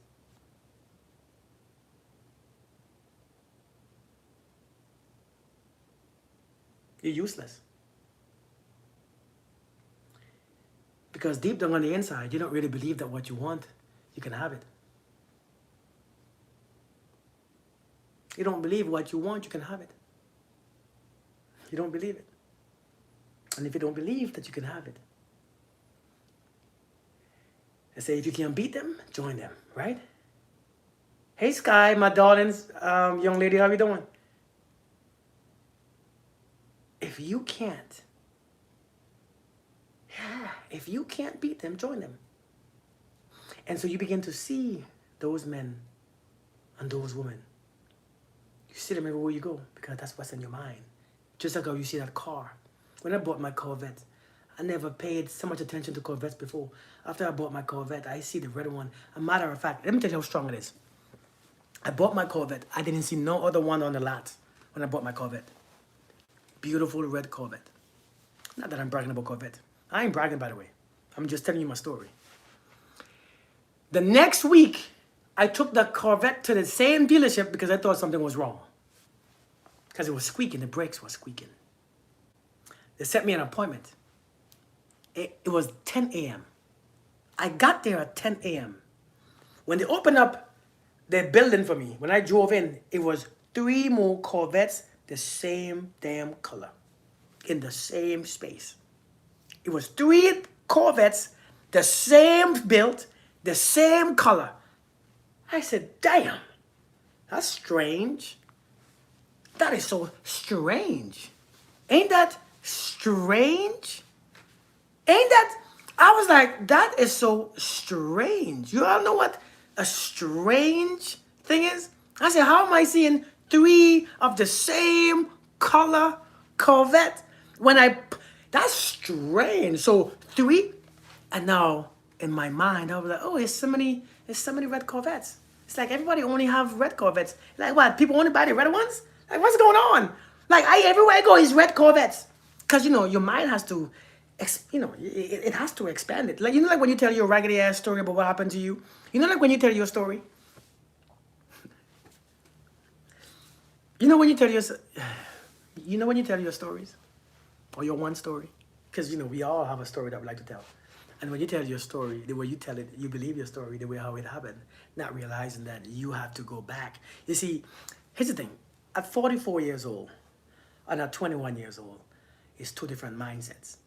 You're useless. Because deep down on the inside, you don't really believe that what you want, you can have it. You don't believe what you want, you can have it. You don't believe it. And if you don't believe that you can have it, I say, if you can beat them, join them, right? Hey, Sky, my darlings, young lady, how you doing? If you can't beat them, join them. And so you begin to see those men and those women. You see them everywhere you go because that's what's in your mind. Just like how you see that car. When I bought my Corvette, I never paid so much attention to Corvettes before. After I bought my Corvette, I see the red one. A matter of fact, let me tell you how strong it is. I bought my Corvette. I didn't see no other one on the lot when I bought my Corvette. Beautiful red Corvette. Not that I'm bragging about Corvette. I ain't bragging, by the way. I'm just telling you my story. The next week, I took the Corvette to the same dealership because I thought something was wrong. Because it was squeaking. The brakes were squeaking. They set me an appointment. It was 10 a.m. I got there at 10 a.m. When they opened up the building for me, when I drove in, it was 3 more Corvettes, the same damn color, in the same space. It was 3 Corvettes, the same build, the same color. I said, damn, that's strange. That is so strange. Ain't that strange? Ain't that? I was like, that is so strange. You all know what a strange thing is? I said, how am I seeing 3 of the same color Corvette that's strange. So 3, and now in my mind, I was like, oh, there's so many red Corvettes. It's like everybody only have red Corvettes. Like what? People only buy the red ones? Like what's going on? Like everywhere I go is red Corvettes. Because, your mind has to, it has to expand it. Like, like when you tell your raggedy ass story about what happened to you. Like when you tell your story. When you tell your stories? Or your one story? Because, we all have a story that we like to tell. And when you tell your story, the way you tell it, you believe your story the way how it happened, not realizing that you have to go back. You see, here's the thing. At 44 years old and at 21 years old, it's 2 different mindsets.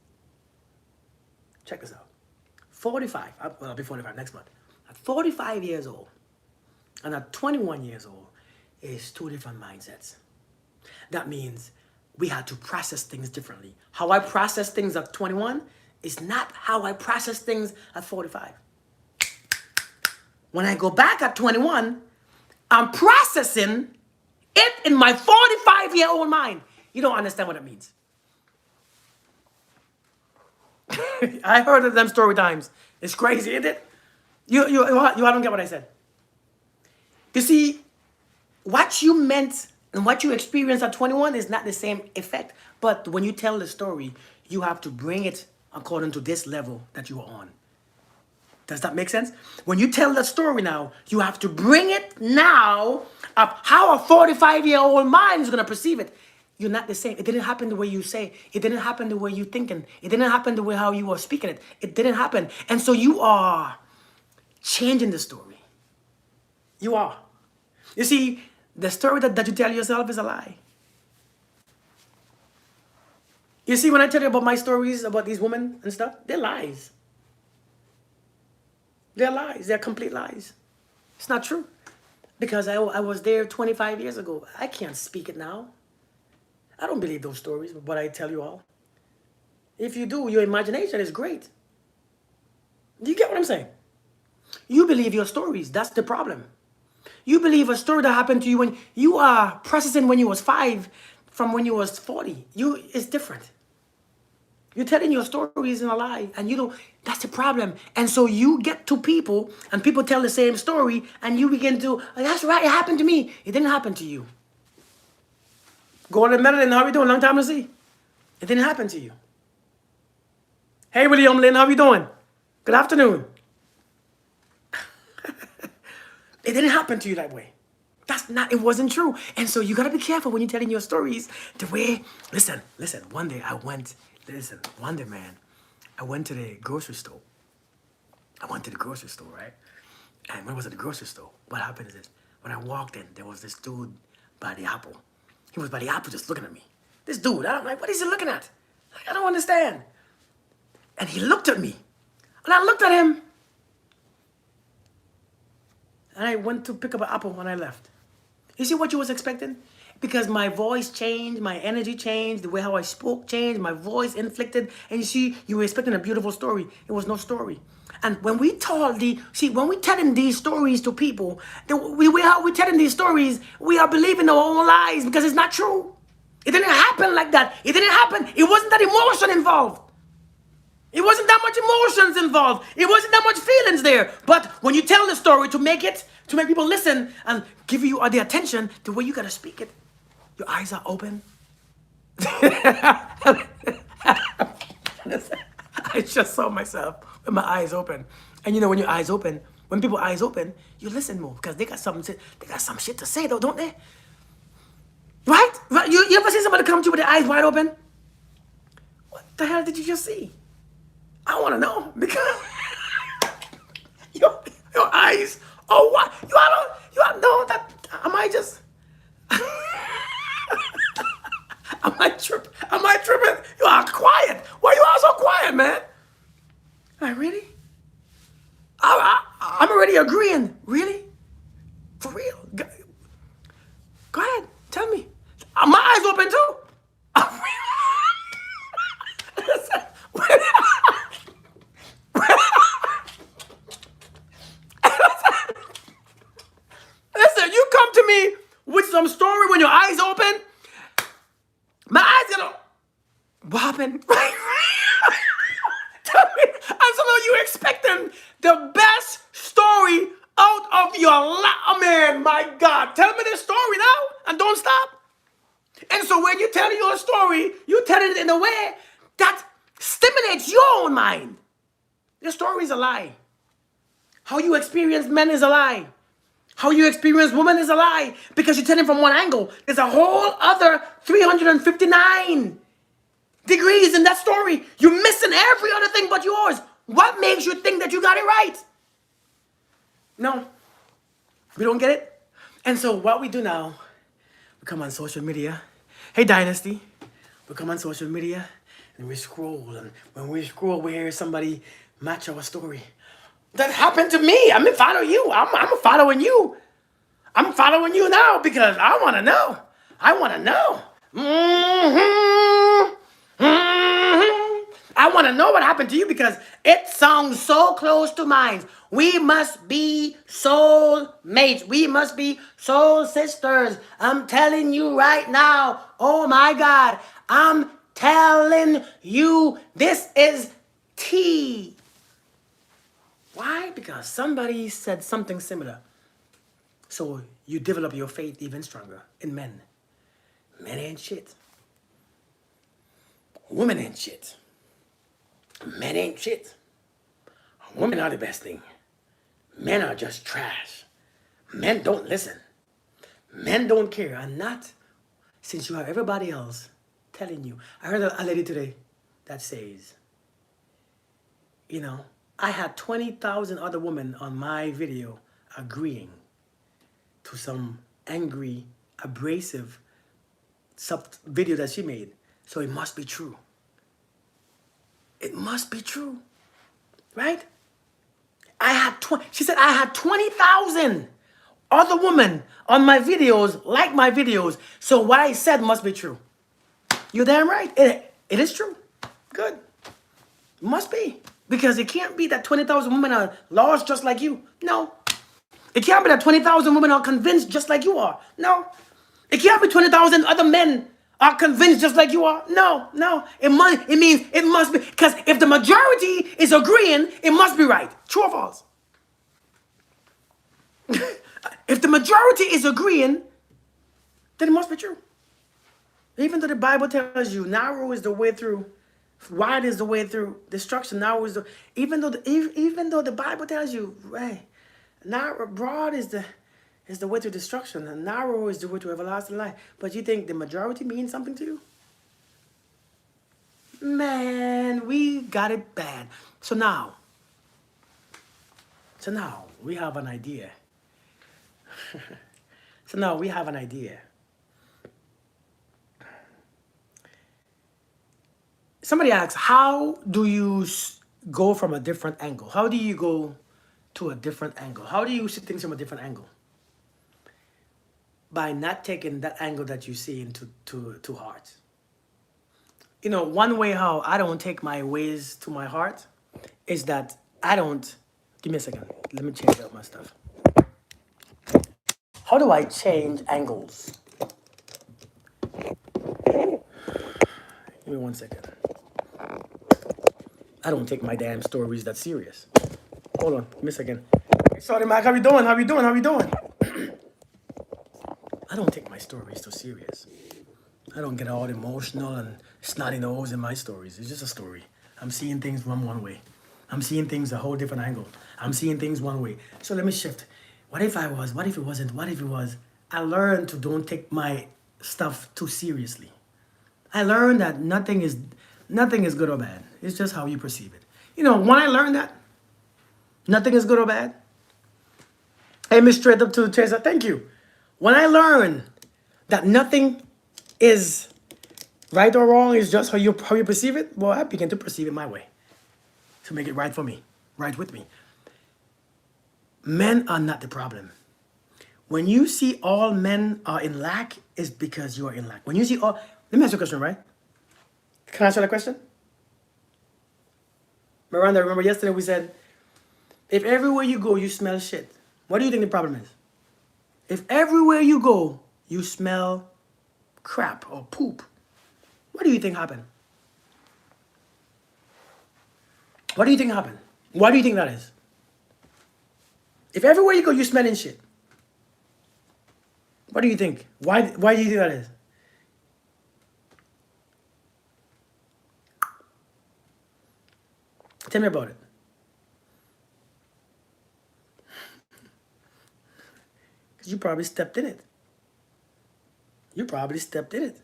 Check this out. 45, well, I'll be 45 next month. At 45 years old and at 21 years old, it's 2 different mindsets. That means we had to process things differently. How I process things at 21 is not how I process things at 45. When I go back at 21, I'm processing it in my 45-year-old mind. You don't understand what it means. I heard of them story times. It's crazy, isn't it? You don't get what I said. You see, what you meant and what you experienced at 21 is not the same effect. But when you tell the story, you have to bring it according to this level that you are on. Does that make sense? When you tell the story now, you have to bring it now of how a 45-year-old mind is going to perceive it. You're not the same. It didn't happen the way you say. It didn't happen the way you're thinking. It didn't happen the way how you are speaking it. It didn't happen. And so you are changing the story. You are. You see, the story that you tell yourself is a lie. You see, when I tell you about my stories about these women and stuff, they're lies. They're lies. They're complete lies. It's not true. Because I was there 25 years ago. I can't speak it now. I don't believe those stories, but I tell you all. If you do, your imagination is great. Do you get what I'm saying? You believe your stories. That's the problem. You believe a story that happened to you when you are processing when you was 5 from when you was 40. It's different. You're telling your stories in a lie, and you don't. That's the problem. And so you get to people, and people tell the same story, and you begin to, "Oh, that's right, it happened to me." It didn't happen to you. Gordon Medellin, how are you doing? Long time to see. It didn't happen to you. Hey, William Lynn, how are you doing? Good afternoon. It didn't happen to you that way. It wasn't true. And so you gotta be careful when you're telling your stories the way, listen, one day, man, I went to the grocery store. Right? And when I was at the grocery store, what happened is this. When I walked in, there was this dude by the apple. He was by the apple just looking at me. This dude, I'm like, what is he looking at? I don't understand. And he looked at me. And I looked at him. And I went to pick up an apple when I left. You see what you was expecting? Because my voice changed, my energy changed, the way how I spoke changed, my voice inflicted. And you see, you were expecting a beautiful story. It was no story. And when we when we're telling these stories to people, we're telling these stories, we are believing our own lies because it's not true. It didn't happen like that. It didn't happen. It wasn't that emotion involved. It wasn't that much emotions involved. It wasn't that much feelings there. But when you tell the story to make people listen and give you the attention, the way you gotta speak it, your eyes are open. I just saw myself with my eyes open. And you know, when your eyes open, when people's eyes open, you listen more because they got some shit to say though, don't they? Right? You ever see somebody come to you with their eyes wide open? What the hell did you just see? I want to know because your eyes. Oh, what? You don't know that? Am I just? Am I tripping? You are quiet. Why you all so quiet, man? Like, really? I'm already agreeing. Really? For real? Go ahead. Tell me. Are my eyes open too? Listen, you come to me with some story when your eyes open. My eyes gonna what happened? Tell me, and so you expecting the best story out of your life. Oh, man, my God. Tell me this story now and don't stop. And so when you tell your story, you tell it in a way that stimulates your own mind. Your story is a lie. How you experience men is a lie. How you experience women is a lie because you're telling from one angle. There's a whole other 359 degrees in that story. You're missing every other thing but yours. What makes you think that you got it right? No, we don't get it. And so what we do now, we come on social media. Hey, Dynasty. We come on social media and we scroll. And when we scroll, we hear somebody match our story. That happened to me. I'm following you. I'm following you. I'm following you now because I want to know. I want to know. I want to know what happened to you because it sounds so close to mine. We must be soul mates. We must be soul sisters. I'm telling you right now. Oh my God. I'm telling you this is tea. Why? Because somebody said something similar. So you develop your faith even stronger in men. Men ain't shit. Women ain't shit. Men ain't shit. Women are the best thing. Men are just trash. Men don't listen. Men don't care. And not since you have everybody else telling you. I heard a lady today that says, you know, I had 20,000 other women on my video agreeing to some angry, abrasive video that she made. So it must be true. It must be true, right? She said, I had 20,000 other women on my videos, like my videos. So what I said must be true. You're damn right. It is true. Good. Must be. Because it can't be that 20,000 women are lost just like you. No. It can't be that 20,000 women are convinced just like you are. No. It can't be 20,000 other men are convinced just like you are. No, no. It means it must be. Because if the majority is agreeing, it must be right. True or false? If the majority is agreeing, then it must be true. Even though the Bible tells you narrow is the way through, wide is the way through destruction. Narrow is the even though the Bible tells you, right, narrow broad is the way to destruction, and narrow is the way to everlasting life. But you think the majority means something to you? Man, we got it bad. So now we have an idea. So now we have an idea. Somebody asks, how do you go from a different angle? How do you go to a different angle? How do you see things from a different angle? By not taking that angle that you see into to heart. You know, one way how I don't take my ways to my heart is that I don't. Give me a second. Let me change up my stuff. How do I change angles? Give me 1 second. I don't take my damn stories that serious. Hold on, give me a second. Sorry, Mike, how you doing? How you doing? How you doing? I don't take my stories too serious. I don't get all emotional and snotty nose in my stories. It's just a story. I'm seeing things from one way. I'm seeing things a whole different angle. I'm seeing things one way. So let me shift. What if I was? What if it wasn't? What if it was? I learned to don't take my stuff too seriously. I learned that nothing is good or bad. It's just how you perceive it. You know, when I learned that nothing is good or bad. Hey, Miss Straight Up to Teresa, thank you. When I learned that nothing is right or wrong, is just how you perceive it, well, I began to perceive it my way. To make it right for me, right with me. Men are not the problem. When you see all men are in lack, is because you are in lack. When you see all, let me ask you a question, right? Can I answer that question? Miranda, remember yesterday we said, if everywhere you go you smell shit, what do you think the problem is? If everywhere you go you smell crap or poop, what do you think happened? What do you think happened? Why do you think that is? If everywhere you go you're smelling shit, what do you think? Why do you think that is? Tell me about it. Because you probably stepped in it. You probably stepped in it.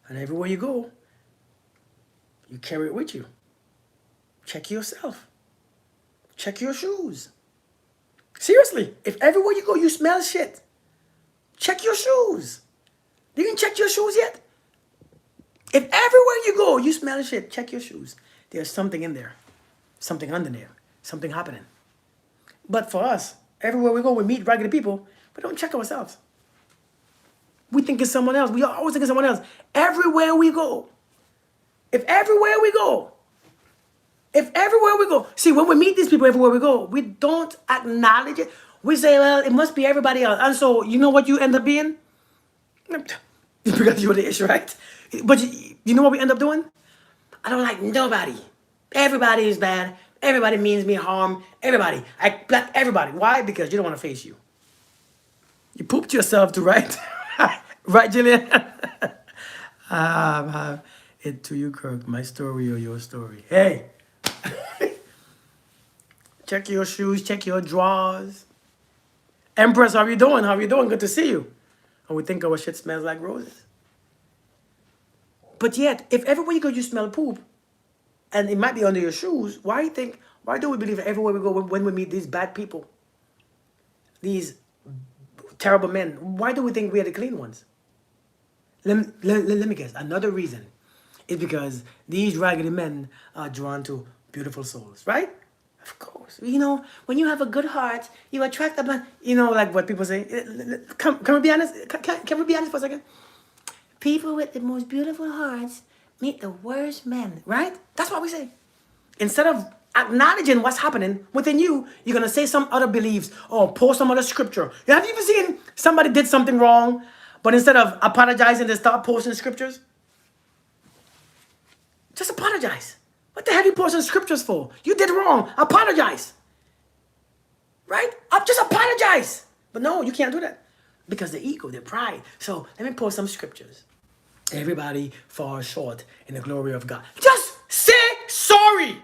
And everywhere you go, you carry it with you. Check yourself. Check your shoes. Seriously, if everywhere you go you smell shit, check your shoes. You didn't check your shoes yet? If everywhere you go you smell shit, check your shoes. There's something in there. Something under there. Something happening. But for us, everywhere we go, we meet regular people, but don't check ourselves. We think it's someone else. We always think it's someone else. Everywhere we go. If everywhere we go. See, when we meet these people everywhere we go, we don't acknowledge it. We say, well, it must be everybody else. And so, you know what you end up being? Because you're the issue, right? But you know what we end up doing? I don't like nobody. Everybody is bad. Everybody means me harm. Everybody. I black everybody. Why? Because you don't want to face you. You pooped yourself too, right? Right, Jillian? It to you, Kirk. My story or your story. Hey. Check your shoes. Check your drawers. Empress, how you doing? How you doing? Good to see you. And we think our shit smells like roses. But yet, if everywhere you go you smell poop, and it might be under your shoes, why do we believe that everywhere we go when we meet these bad people, these terrible men, why do we think we are the clean ones? Let me guess. Another reason is because these raggedy men are drawn to beautiful souls, right? Of course. You know, when you have a good heart, you attract a man. You know, like what people say. Can we be honest? Can we be honest for a second? People with the most beautiful hearts meet the worst men, right? That's what we say. Instead of acknowledging what's happening within you, you're gonna say some other beliefs or post some other scripture. Have you ever seen somebody did something wrong, but instead of apologizing, they start posting scriptures? Just apologize. What the hell are you posting scriptures for? You did wrong. Apologize. Right? Just apologize. But no, you can't do that. Because the ego, the pride. So let me post some scriptures. Everybody falls short in the glory of God. Just say sorry.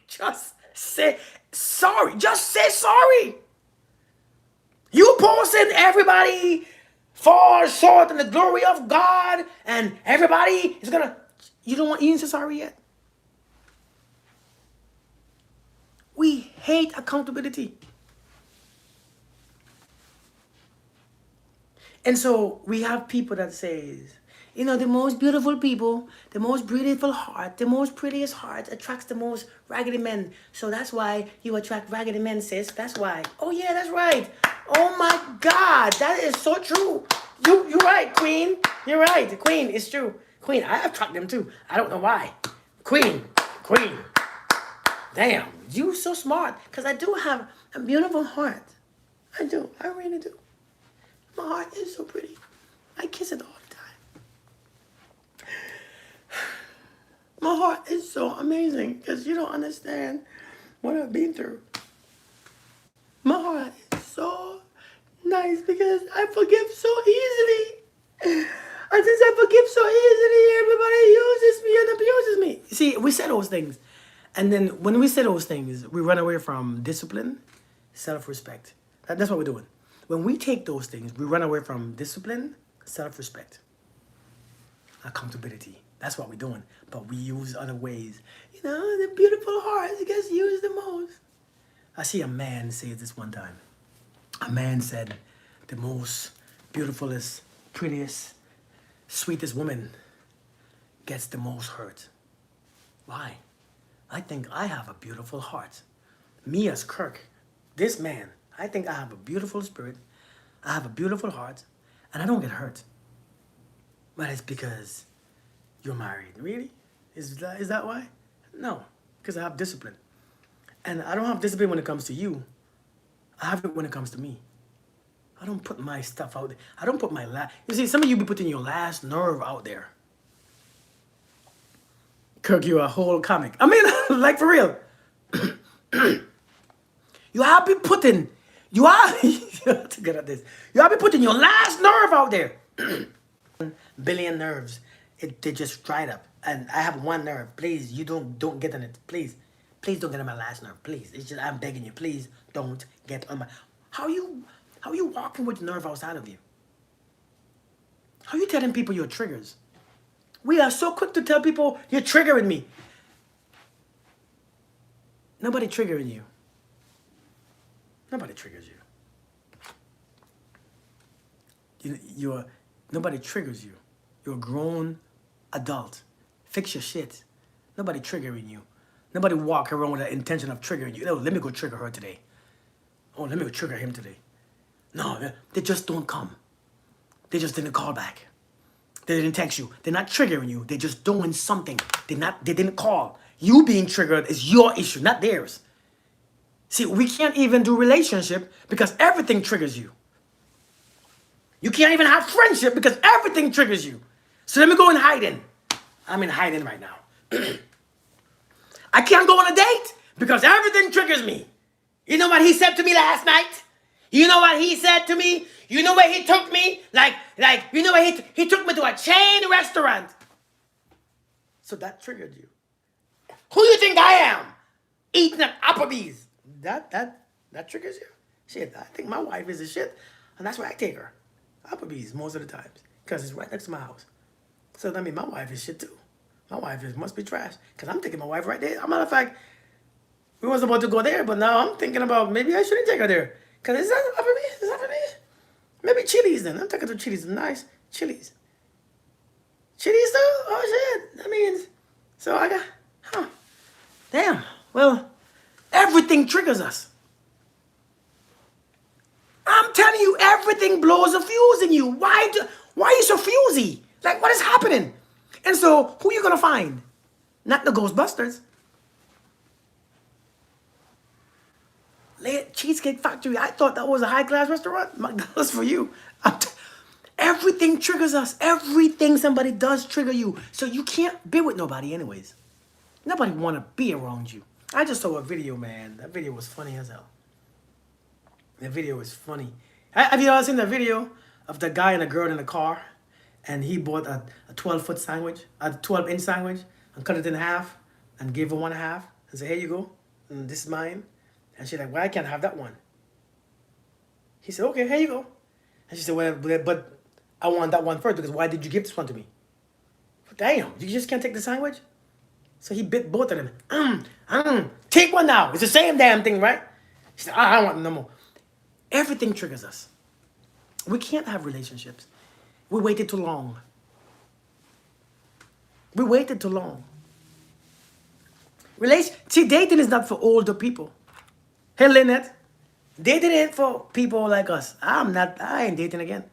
Just say sorry. Just say sorry. You posting everybody falls short in the glory of God, and everybody is gonna. You didn't say sorry yet. We hate accountability. And so we have people that says, you know, the most beautiful people, the most beautiful heart, the most prettiest heart attracts the most raggedy men. So that's why you attract raggedy men, sis. That's why. Oh yeah, that's right. Oh my God, that is so true. You're right, Queen. You're right, Queen. It's true. Queen, I attract them too. I don't know why. Queen. Damn, you so smart. Because I do have a beautiful heart. I do. I really do. My heart is so pretty. I kiss it all the time. My heart is so amazing because you don't understand what I've been through. My heart is so nice because I forgive so easily. And since I forgive so easily, everybody uses me and abuses me. See, we say those things. And then when we say those things, we run away from discipline, self-respect. That's what we're doing. When we take those things, we run away from discipline, self-respect, accountability. That's what we're doing. But we use other ways. You know, the beautiful heart gets used the most. I see a man say this one time. A man said, the most beautifulest, prettiest, sweetest woman gets the most hurt. Why? I think I have a beautiful heart. Me as Kirk, this man, I think I have a beautiful spirit. I have a beautiful heart, and I don't get hurt. But it's because you're married. Really? Is that why? No, because I have discipline. And I don't have discipline when it comes to you. I have it when it comes to me. I don't put my stuff out there. I don't put my You see, some of you be putting your last nerve out there. Kirk, you're a whole comic. I mean, like for real. You have been putting, you are, to get at this. You have been putting your last nerve out there. Billion nerves, they just dried up. And I have one nerve. Please, you don't get on it. Please don't get on my last nerve. Please, it's just I'm begging you. Please don't get on my. How are you walking with nerve outside of you? How are you telling people your triggers? We are so quick to tell people you're triggering me. Nobody triggering you. Nobody triggers you. Nobody triggers you. You're a grown adult. Fix your shit. Nobody triggering you. Nobody walk around with the intention of triggering you. Oh, let me go trigger her today. Oh, let me go trigger him today. No, they just don't come. They just didn't call back. They didn't text you. They're not triggering you. They're just doing something. They didn't call. You being triggered is your issue, not theirs. See, we can't even do relationship because everything triggers you. You can't even have friendship because everything triggers you. So let me go in hiding. I'm in hiding right now. I can't go on a date because everything triggers me. You know what he said to me last night? You know what he said to me? You know where he took me? Like you know where he took me to a chain restaurant. So that triggered you. Who you think I am? Eating at Applebee's. That triggers you? Shit, I think my wife is a shit. And that's why I take her. Applebee's most of the times. Because it's right next to my house. So that means my wife is shit too. My wife must be trash. Because I'm taking my wife right there. As a matter of fact, we was about to go there, but now I'm thinking about maybe I shouldn't take her there. Because it's not Applebee's. It's Applebee's. Maybe Chili's then. I'm taking her to Chili's. Nice Chili's. Chili's too? Oh shit. That means, so I got, damn. Well, everything triggers us. I'm telling you, everything blows a fuse in you. Why are you so fusey? Like, what is happening? And so, who are you going to find? Not the Ghostbusters. Cheesecake Factory. I thought that was a high-class restaurant. My God, that's for you. Everything triggers us. Everything somebody does trigger you. So you can't be with nobody anyways. Nobody want to be around you. I just saw a video, man. That video was funny as hell. The video is funny. Have you ever seen the video of the guy and the girl in the car? And he bought a 12-foot sandwich, a 12-inch sandwich, and cut it in half and gave her one half and said, here you go. And this is mine. And she's like, well, I can't have that one. He said, okay, here you go. And she said, well, but I want that one first because why did you give this one to me? Damn, you just can't take the sandwich? So he bit both of them. Take one now. It's the same damn thing, right? She said, I don't want no more. Everything triggers us. We can't have relationships. We waited too long. We waited too long. See, dating is not for older people. Hey, Lynette, dating ain't for people like us. I ain't dating again.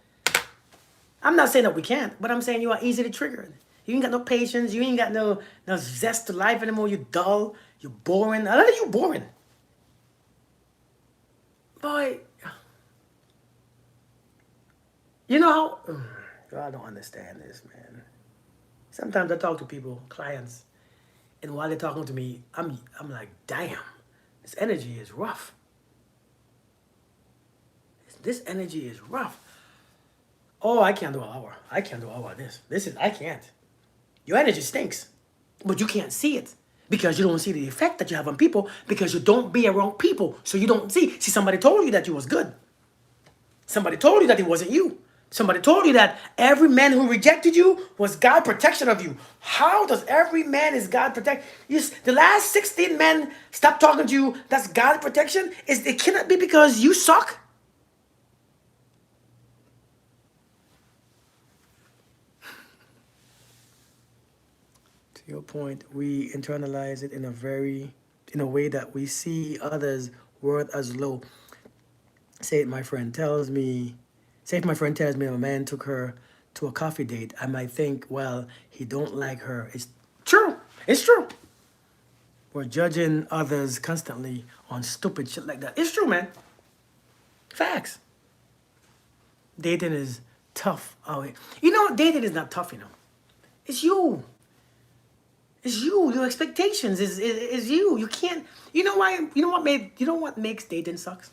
I'm not saying that we can't, but I'm saying you are easily triggered. You ain't got no patience. You ain't got no zest to life anymore. You're dull. You're boring. A lot of you boring. Boy, you know how... I don't understand this, man. Sometimes I talk to people, clients, and while they're talking to me, I'm like, damn, this energy is rough. This energy is rough. Oh, I can't do an hour. I can't do an hour of this. I can't. Your energy stinks, but you can't see it because you don't see the effect that you have on people because you don't be around people, so you don't see. See, somebody told you that you was good. Somebody told you that it wasn't you. Somebody told you that every man who rejected you was God protection of you. How does every man is God protect? The last 16 men stop talking to you. That's God protection. It cannot be because you suck. To your point, we internalize it in a way that we see others' worth as low. Say if my friend tells me a man took her to a coffee date, I might think, well, he don't like her. It's true. It's true. We're judging others constantly on stupid shit like that. It's true, man. Facts. Dating is tough. You know, dating is not tough, you know. It's you. It's you. Your expectations is you. You can't. You know why? You know what makes dating sucks?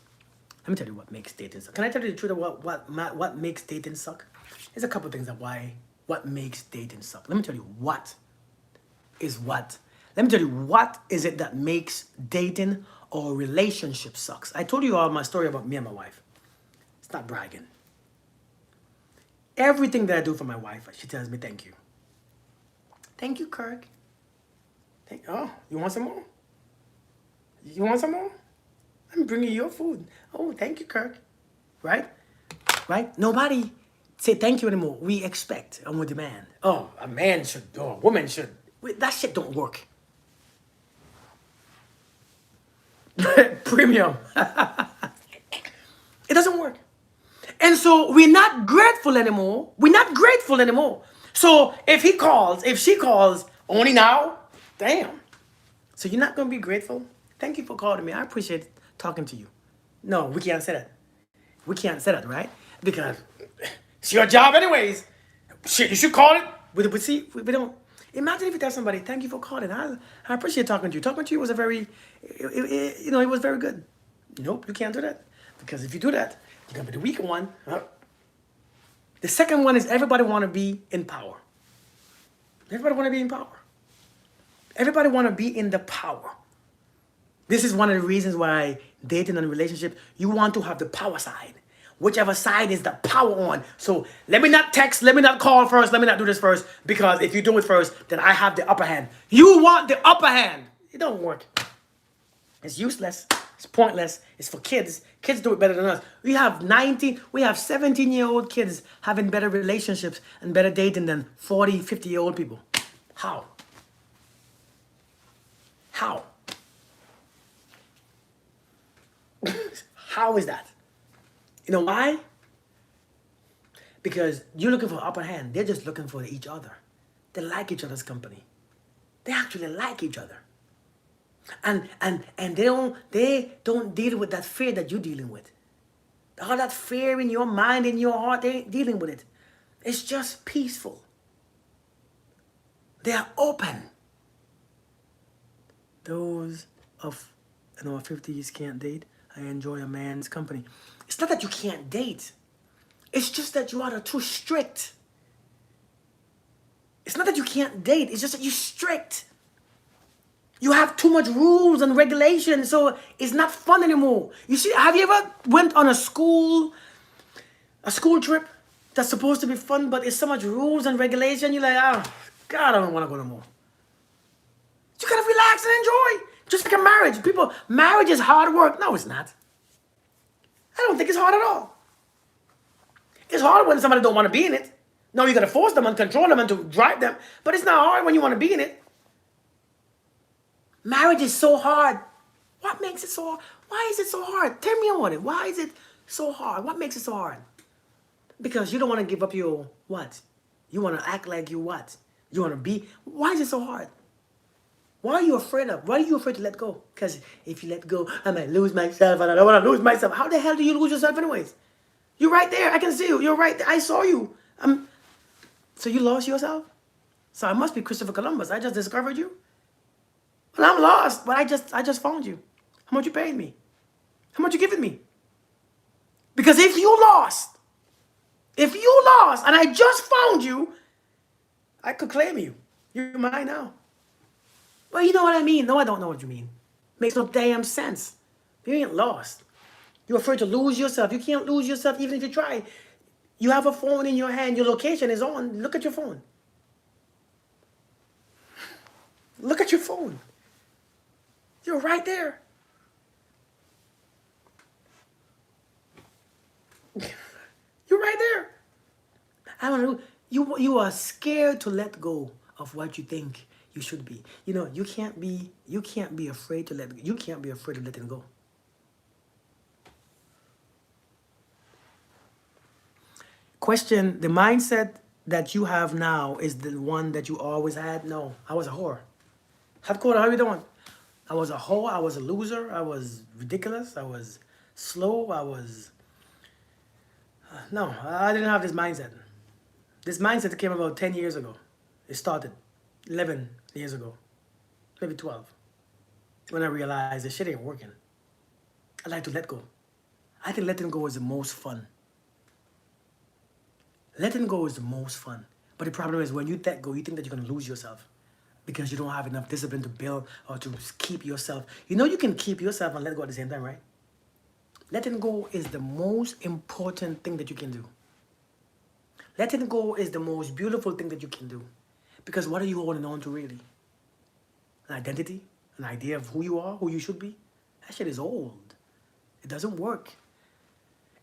Let me tell you what makes dating suck. Can I tell you the truth of what makes dating suck? There's a couple things what makes dating suck. Let me tell you what is what. Let me tell you what is it that makes dating or relationship sucks. I told you all my story about me and my wife. It's not bragging. Everything that I do for my wife, she tells me thank you. Thank you, Kirk. Oh, you want some more? You want some more? I'm bringing you your food. Oh, thank you, Kirk. Right? Right? Nobody say thank you anymore. We expect and we demand. Oh, a man should, or a woman should. That shit don't work. Premium. It doesn't work. And so we're not grateful anymore. We're not grateful anymore. So if she calls, only now, damn. So you're not going to be grateful? Thank you for calling me. I appreciate talking to you. No, we can't say that. We can't say that, right? Because it's your job anyways. Shit, you should call it. But see, we don't. Imagine if you tell somebody, thank you for calling. I appreciate talking to you. Talking to you was it was very good. Nope, you can't do that. Because if you do that, you're going to be the weaker one. The second one is everybody want to be in power. Everybody want to be in power. Everybody want to be in the power. This is one of the reasons why dating and relationship, you want to have the power side. Whichever side is the power on. So let me not text, let me not call first, let me not do this first. Because if you do it first, then I have the upper hand. You want the upper hand. It don't work. It's useless. It's pointless. It's for kids. Kids do it better than us. We have 17-year-old kids having better relationships and better dating than 40, 50-year-old people. How? How? How is that? You know why? Because you're looking for upper hand. They're just looking for each other. They like each other's company. They actually like each other. And they don't deal with that fear that you're dealing with. All that fear in your mind, in your heart, they ain't dealing with it. It's just peaceful. They are open. Those of 50s can't date. I enjoy a man's company. It's not that you can't date. It's just that you are too strict. It's not that you can't date. It's just that you're strict. You have too much rules and regulations, so it's not fun anymore. You see, have you ever went on a school trip that's supposed to be fun, but it's so much rules and regulation, you're like, oh, God, I don't want to go no more. You gotta relax and enjoy. Just like a marriage. Marriage is hard work. No, it's not. I don't think it's hard at all. It's hard when somebody don't want to be in it. No, you gotta force them and control them and to drive them, but it's not hard when you want to be in it. Marriage is so hard. What makes it so hard? Why is it so hard? Tell me about it. Why is it so hard? What makes it so hard? Because you don't want to give up your what? You want to act like you what? You want to be. Why is it so hard? Why are you afraid of? Why are you afraid to let go? Because if you let go, I might lose myself and I don't want to lose myself. How the hell do you lose yourself anyways? You're right there. I can see you. You're right there. I saw you. So you lost yourself? So I must be Christopher Columbus. I just discovered you. Well, I'm lost, but I just found you. How much you paying me? How much you giving me? Because if you lost, and I just found you, I could claim you. You're mine now. Well, you know what I mean. No, I don't know what you mean. Makes no damn sense. You ain't lost. You're afraid to lose yourself. You can't lose yourself even if you try. You have a phone in your hand. Your location is on. Look at your phone. Look at your phone. You're right there. You're right there. I don't know. You are scared to let go of what you think you should be. You know, you can't be afraid to you can't be afraid of letting go. Question, the mindset that you have now is the one that you always had? No, I was a whore. Hardcore, how you doing? I was a whore, I was a loser, I was ridiculous, I was slow, I was... No, I didn't have this mindset. This mindset came about 10 years ago. It started 11 years ago, maybe 12, when I realized this shit ain't working. I like to let go. I think letting go is the most fun. Letting go is the most fun. But the problem is when you let go, you think that you're going to lose yourself because you don't have enough discipline to build or to keep yourself. You know you can keep yourself and let go at the same time, right? Letting go is the most important thing that you can do. Letting go is the most beautiful thing that you can do. Because what are you holding on to really? An identity? An idea of who you are, who you should be? That shit is old. It doesn't work.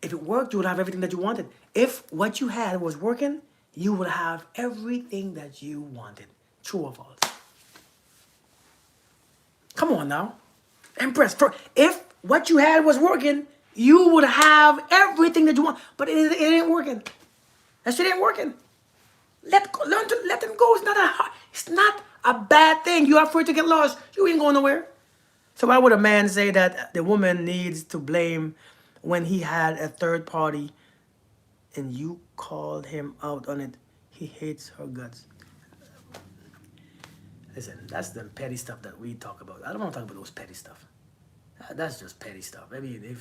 If it worked, you would have everything that you wanted. If what you had was working, you would have everything that you wanted. True or false? Come on now. Empress, if what you had was working, you would have everything that you want. But it ain't working. That shit ain't working. Learn to let them go. It's not a bad thing. You're afraid to get lost. You ain't going nowhere. So why would a man say that the woman needs to blame when he had a third party and you called him out on it? He hates her guts. Listen, that's the petty stuff that we talk about. I don't want to talk about those petty stuff. That's just petty stuff. I mean,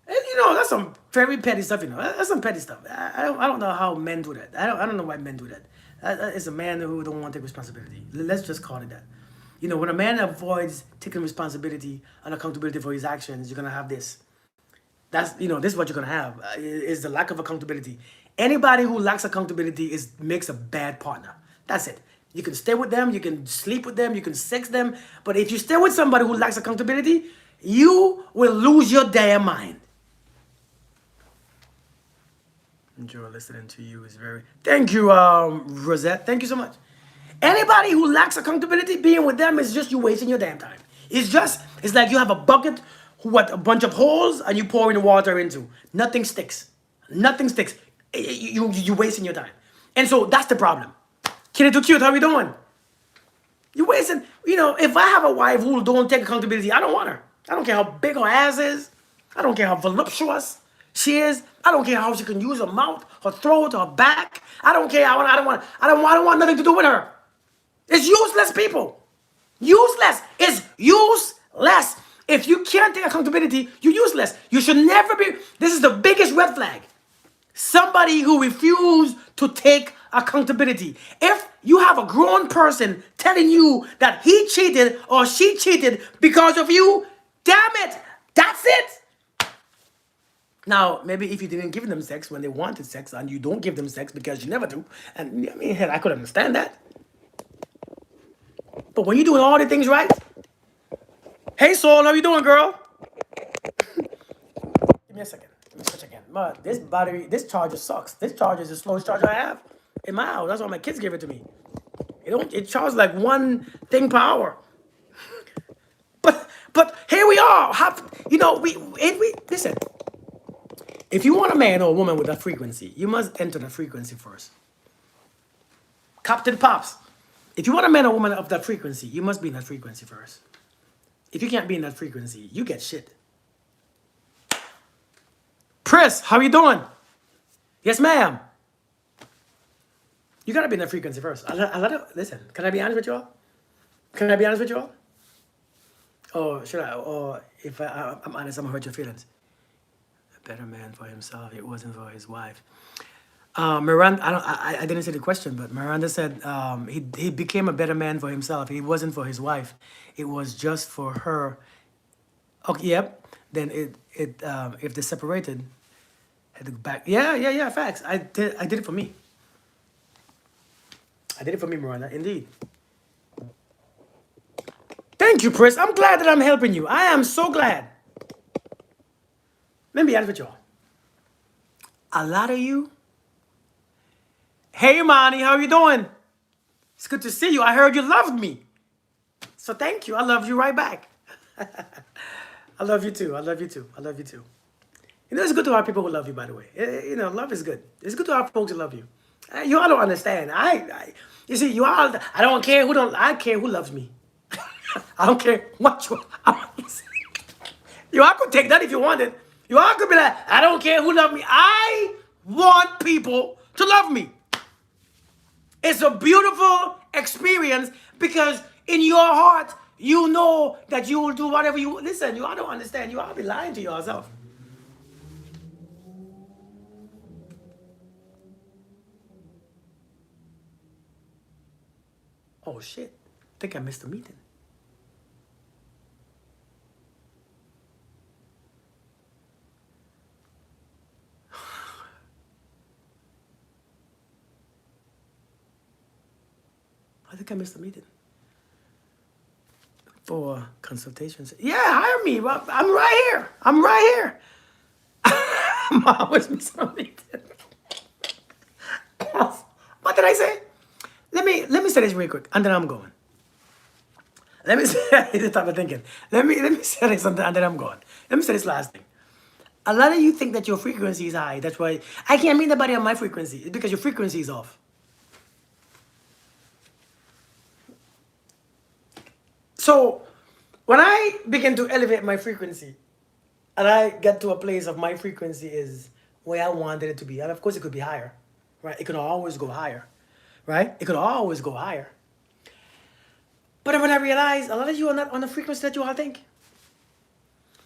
that's some very petty stuff. That's some petty stuff. I don't know how men do that. I don't know why men do that. It's a man who don't want to take responsibility. Let's just call it that. When a man avoids taking responsibility and accountability for his actions, you're gonna have this. This is what you're gonna have. Is the lack of accountability. Anybody who lacks accountability makes a bad partner. That's it. You can stay with them, you can sleep with them, you can sex them, but if you stay with somebody who lacks accountability, you will lose your damn mind. Enjoy listening to you. Thank you, Rosette. Thank you so much. Anybody who lacks accountability, being with them is just you wasting your damn time. It's like you have a bucket with a bunch of holes and you pour in water into. Nothing sticks. Nothing sticks. You're wasting your time. And so that's the problem. Kitty too cute, how we doing? You wasting, if I have a wife who don't take accountability, I don't want her. I don't care how big her ass is. I don't care how voluptuous she is. I don't care how she can use her mouth, her throat, her back. I don't care. I don't want nothing to do with her. It's useless, people. Useless. It's useless. If you can't take accountability, you're useless. You should never be. This is the biggest red flag. Somebody who refuses to take accountability. If you have a grown person telling you that he cheated or she cheated because of you, damn it, that's it. Now, maybe if you didn't give them sex when they wanted sex and you don't give them sex because you never do, and I mean, hell, I could understand that. But when you're doing all the things right, hey, Saul, how you doing, girl? Give me a second. Let me switch again. But this charger sucks. This charger is the slowest charger I have in my house. That's why my kids give it to me. It charges like one thing per hour. But here we are. We listen. If you want a man or a woman with that frequency, you must enter the frequency first. Captain Pops. If you want a man or woman of that frequency, you must be in that frequency first. If you can't be in that frequency, you get shit. Pris, how you doing? Yes, ma'am. You gotta be in that frequency first. Listen, can I be honest with you all? Can I be honest with you all? Or should I? Or if I'm honest, I'm gonna hurt your feelings. A better man for himself. It wasn't for his wife. Miranda, I didn't say the question, but Miranda said he became a better man for himself. It wasn't for his wife. It was just for her. Okay, yep. Then if they separated, had to go back. Yeah. Facts. I did it for me. I did it for me, Miranda. Indeed. Thank you, Pris. I'm glad that I'm helping you. I am so glad. Let me be honest with y'all. A lot of you. Hey, Monty, how you doing? It's good to see you. I heard you loved me. So thank you. I love you right back. I love you too. I love you too. I love you too. It's good to have people who love you, by the way. Love is good. It's good to have folks who love you. You all don't understand. You see, you all, I don't care who don't, I care who loves me. I don't care what you all could take that if you wanted. You all could be like, I don't care who loves me. I want people to love me. It's a beautiful experience because in your heart, you know that you will do whatever you... Listen, you all don't understand. You all be lying to yourself. Oh, shit. I think I missed a meeting. I think I missed a meeting. For consultations. Yeah, hire me. I'm right here. I'm right here. I'm always missing a meeting. What did I say? Let me say this real quick, and then I'm going. Let me say the type of thinking. Let me say this, and then I'm going. Let me say this last thing. A lot of you think that your frequency is high. That's why I can't meet nobody on my frequency. It's because your frequency is off. So when I begin to elevate my frequency, and I get to a place of my frequency is where I wanted it to be, and of course it could be higher, right? It could always go higher, right? It could always go higher. But then when I realize a lot of you are not on the frequency that you all think.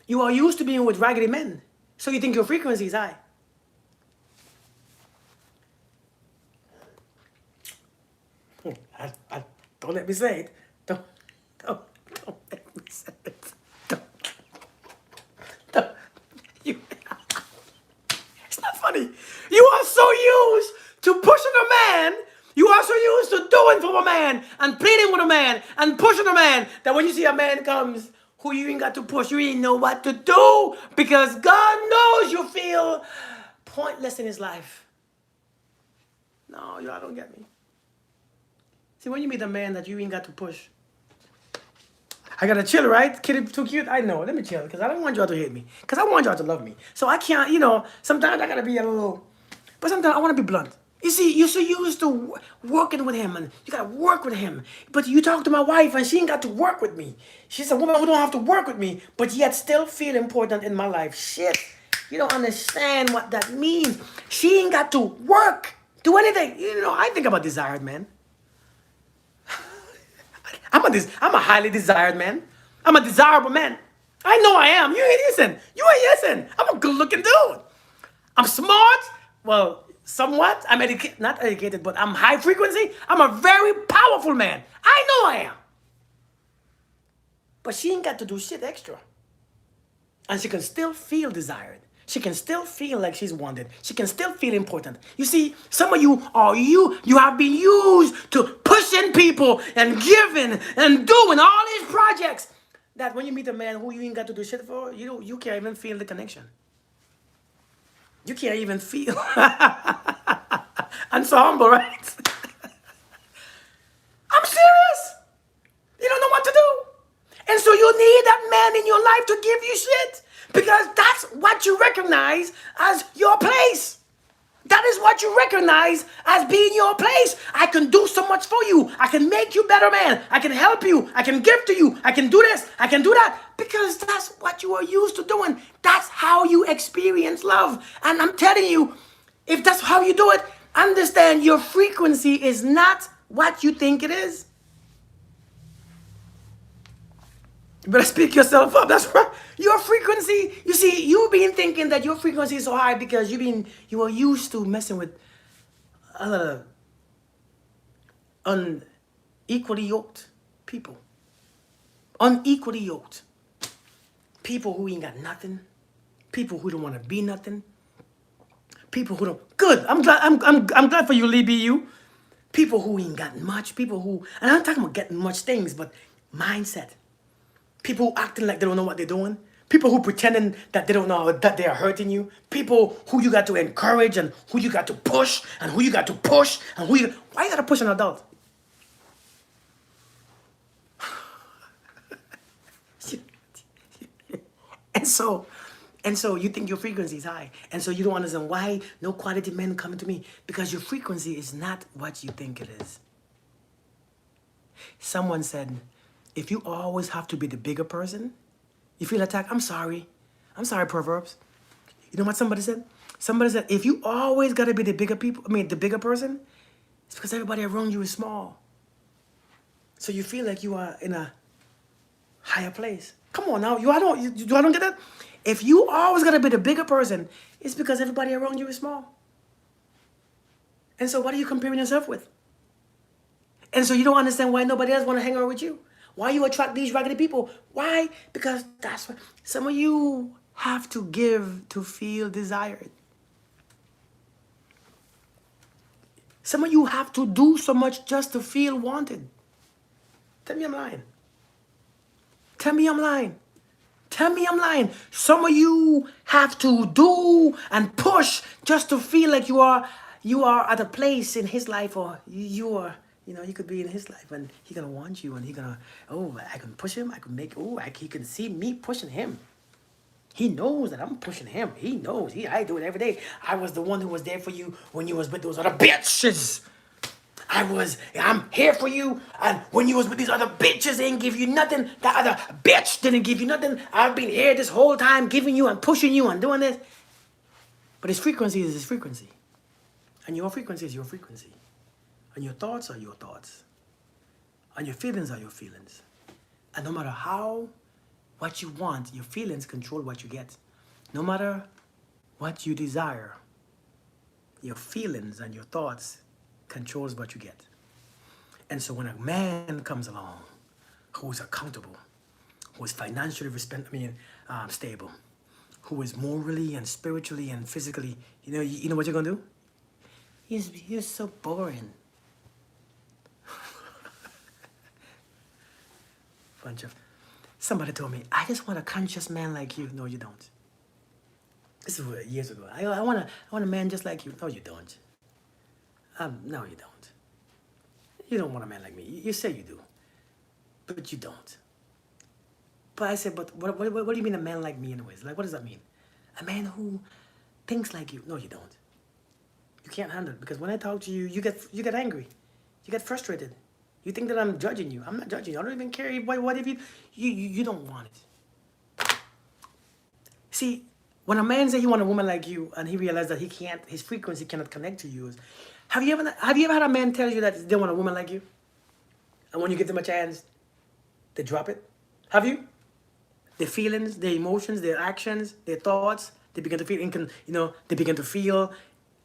You are used to being with raggedy men, so you think your frequency is high. Don't let me say it. Don't let me say it. It's not funny. You are so used to pushing a man. You are so used to doing for a man and pleading with a man and pushing a man that when you see a man comes who you ain't got to push, you ain't know what to do because God knows you feel pointless in his life. No, y'all don't get me. See, when you meet a man that you ain't got to push, I gotta chill, right? Kid too cute? I know. Let me chill, because I don't want y'all to hate me. Because I want y'all to love me. So I can't, sometimes I gotta be a little... But sometimes I want to be blunt. You see, you're so used to working with him, and you gotta work with him. But you talk to my wife, and she ain't got to work with me. She's a woman who don't have to work with me, but yet still feel important in my life. Shit, you don't understand what that means. She ain't got to work, do anything. You know, I think I'm a desired man. I'm a highly desired man. I'm a desirable man. I know I am. You ain't listen. You ain't listen. I'm a good-looking dude. I'm smart. Well, somewhat. I'm educated, not educated, but I'm high frequency. I'm a very powerful man. I know I am. But she ain't got to do shit extra. And she can still feel desired. She can still feel like she's wanted. She can still feel important. You see, some of you are you have been used to pushing people and giving and doing all these projects that when you meet a man who you ain't got to do shit for, you can't even feel the connection. You can't even feel. I'm so humble, right? I'm serious. You don't know what to do. And so you need that man in your life to give you shit. Because that's what you recognize as your place. That is what you recognize as being your place. I can do so much for you. I can make you better man. I can help you. I can give to you. I can do this. I can do that. Because that's what you are used to doing. That's how you experience love. And I'm telling you, if that's how you do it, understand your frequency is not what you think it is. You better speak yourself up. That's right. Your frequency, you see, you've been thinking that your frequency is so high because you are used to messing with other unequally yoked people. Unequally yoked. People who ain't got nothing. People who don't want to be nothing. People who don't. Good. I'm glad. I'm glad for you, Lee BU. People who ain't got much. People who, and I'm not talking about getting much things, but mindset. People who acting like they don't know what they're doing. People who pretending that they don't know that they are hurting you. People who you got to encourage and who you got to push and who you got to push and who you. Why you got to push an adult? and so, and so you think your frequency is high, and so you don't understand why no quality men coming to me because your frequency is not what you think it is. Someone said, if you always have to be the bigger person, you feel attacked. I'm sorry, Proverbs. You know what somebody said? Somebody said, if you always gotta be the bigger the bigger person, it's because everybody around you is small. So you feel like you are in a higher place. Come on now, I don't get that? If you always gotta be the bigger person, it's because everybody around you is small. And so what are you comparing yourself with? And so you don't understand why nobody else wanna hang out with you. Why you attract these raggedy people? Why? Because that's what some of you have to give to feel desired. Some of you have to do so much just to feel wanted. Tell me I'm lying. Tell me I'm lying. Tell me I'm lying. Some of you have to do and push just to feel like you are at a place in his life, or you are, you could be in his life and he's gonna want you and he's gonna, I can push him, I can make, he can see me pushing him. He knows that I'm pushing him. He knows. I do it every day. I was the one who was there for you when you was with those other bitches. I'm here for you. And when you was with these other bitches, they didn't give you nothing. That other bitch didn't give you nothing. I've been here this whole time giving you and pushing you and doing this. But his frequency is his frequency. And your frequency is your frequency. And your thoughts are your thoughts. And your feelings are your feelings. And no matter what you want, your feelings control what you get. No matter what you desire, your feelings and your thoughts controls what you get. And so when a man comes along who is accountable, who is financially stable, who is morally and spiritually and physically, you know what you're gonna do? You're so boring. Bunch of. Somebody told me, I just want a conscious man like you. No, you don't. This was years ago. I want a man just like you. No, you don't. No, you don't. You don't want a man like me. You say you do, but you don't. But I said, but what do you mean a man like me anyways? Like, what does that mean? A man who thinks like you. No, you don't. You can't handle it because when I talk to you, you get angry, you get frustrated. You think that I'm judging you. I'm not judging you. I don't even care what if you don't want it. See, when a man says he want a woman like you and he realizes that he can't, his frequency cannot connect to yours. Have you ever had a man tell you that they want a woman like you? And when you give them a chance, they drop it? Have you? Their feelings, their emotions, their actions, their thoughts, they begin to feel, they begin to feel,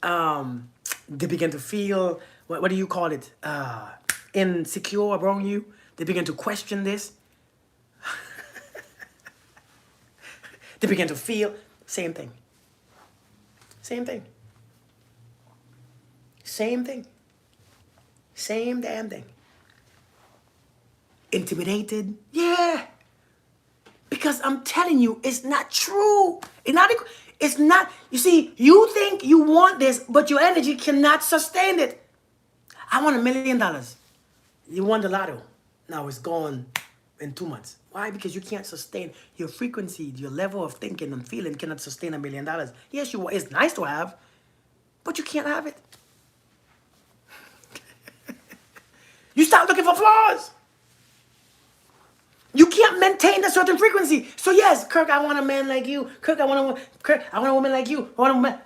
they begin to feel, what do you call it? Insecure around you. They begin to question this. They begin to feel, same thing. Same thing. Same thing. Same damn thing. Intimidated? Yeah. Because I'm telling you, it's not true. It's not, you see, you think you want this, but your energy cannot sustain it. I want $1 million. You won the lotto. Now it's gone in 2 months. Why? Because you can't sustain your frequency, your level of thinking and feeling cannot sustain $1 million. Yes, it's nice to have, but you can't have it. You start looking for flaws. You can't maintain a certain frequency. So yes, Kirk, I want a man like you. Kirk, I want a woman like you. I want a woman.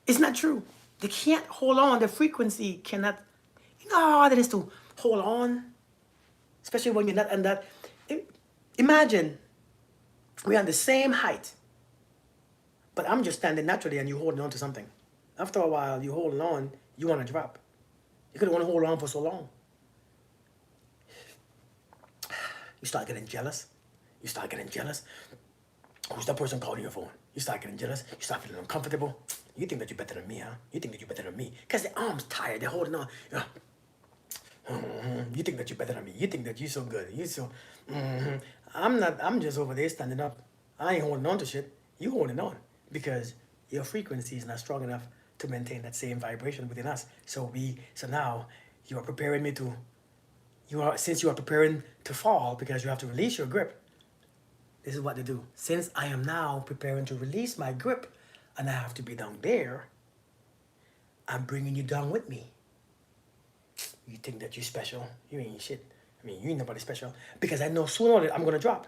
It's not true. They can't hold on. The frequency cannot. You know how hard it is to hold on, especially when you're not on that. Imagine we're on the same height, but I'm just standing naturally and you're holding on to something. After a while, you're holding on. You want to drop. You couldn't want to hold on for so long. You start getting jealous. You start getting jealous. Who's that person calling your phone? You start getting jealous. You start feeling uncomfortable. You think that you're better than me, huh? You think that you're better than me. Because their arm's tired. They're holding on. You think that you're better than me. You think that you're so good. You're so... I'm not. I'm just over there standing up. I ain't holding on to shit. You holding on. Because your frequency is not strong enough to maintain that same vibration within us. So now you are preparing me to... Since you are preparing to fall because you have to release your grip, this is what they do. Since I am now preparing to release my grip and I have to be down there, I'm bringing you down with me. You think that you're special? You ain't shit. I mean, you ain't nobody special. Because I know sooner or later I'm going to drop.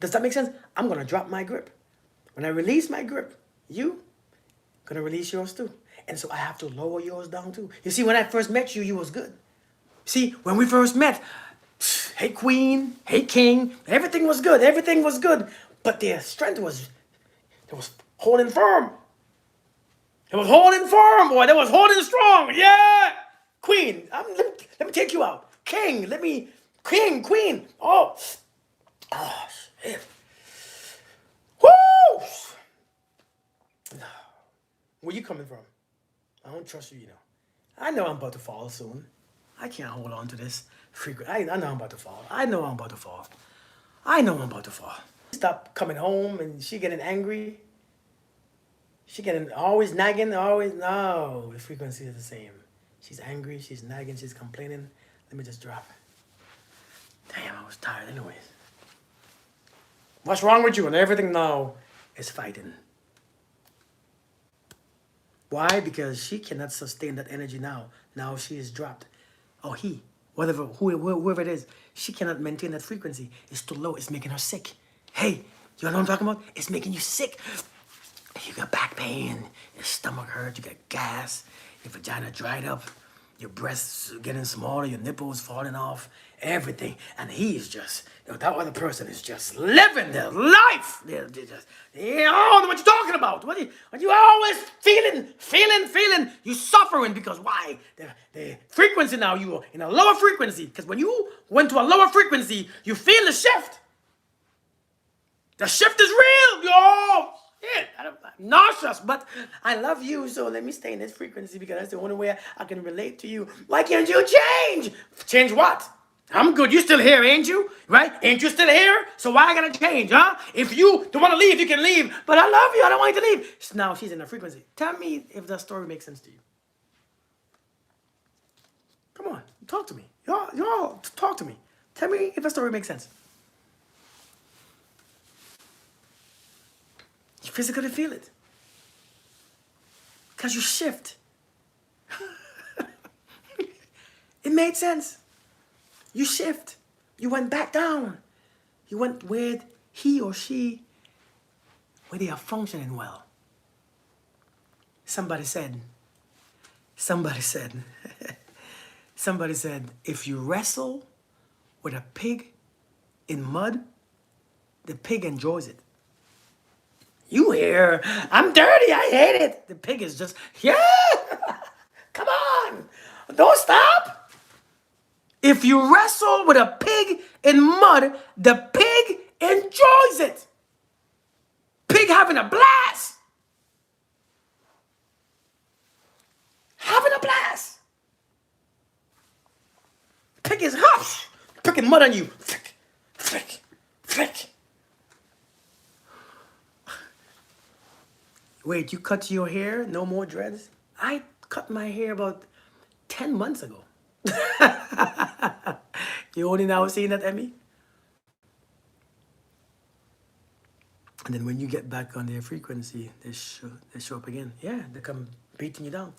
Does that make sense? I'm going to drop my grip. When I release my grip, you going to release yours too. And so I have to lower yours down too. You see, when I first met you, you was good. See, when we first met, hey queen, hey king, everything was good. Everything was good. But their strength was holding firm. It was holding firm, boy. They was holding strong. Yeah. Queen, let me take you out. King, queen. Oh, shit. Woo! Where you coming from? I don't trust you, you know. I know I'm about to fall soon. I can't hold on to this frequent. I know I'm about to fall. I know I'm about to fall. Stop coming home and she getting angry. She getting always nagging. No. The frequency is the same. She's angry. She's nagging. She's complaining. Let me just drop it. Damn, I was tired anyways. What's wrong with you? And everything now is fighting. Why? Because she cannot sustain that energy now. Now she is dropped. Or whoever it is, she cannot maintain that frequency. It's too low. It's making her sick. Hey, you know what I'm talking about? It's making you sick. You got back pain, your stomach hurt, you got gas, your vagina dried up, your breasts getting smaller, your nipples falling off, everything. And he's just, that other person is just living their life. They don't know what you're talking about. What you always feeling. You suffering because why? The frequency now, you are in a lower frequency. Because when you went to a lower frequency, you feel the shift. The shift is real. Shit, I'm nauseous, but I love you, so let me stay in this frequency because that's the only way I can relate to you. Why can't you change? Change what? I'm good. You still here, ain't you? Right? Ain't you still here? So why I gotta change, huh? If you don't want to leave, you can leave. But I love you. I don't want you to leave. Now she's in a frequency. Tell me if that story makes sense to you. Come on, talk to me. Y'all, talk to me. Tell me if that story makes sense. You physically feel it. Because you shift. It made sense. You shift. You went back down. You went where he or she, where they are functioning well. Somebody said, if you wrestle with a pig in mud, the pig enjoys it. You hear, I'm dirty, I hate it. The pig is just, yeah, come on, don't stop. If you wrestle with a pig in mud, the pig enjoys it. Pig having a blast. Having a blast. Pig is hush, picking mud on you. Flick, flick, flick. Wait, you cut your hair? No more dreads? I cut my hair about 10 months ago. You only now seeing that, Emmy? And then when you get back on their frequency, they show up again. Yeah, they come beating you down.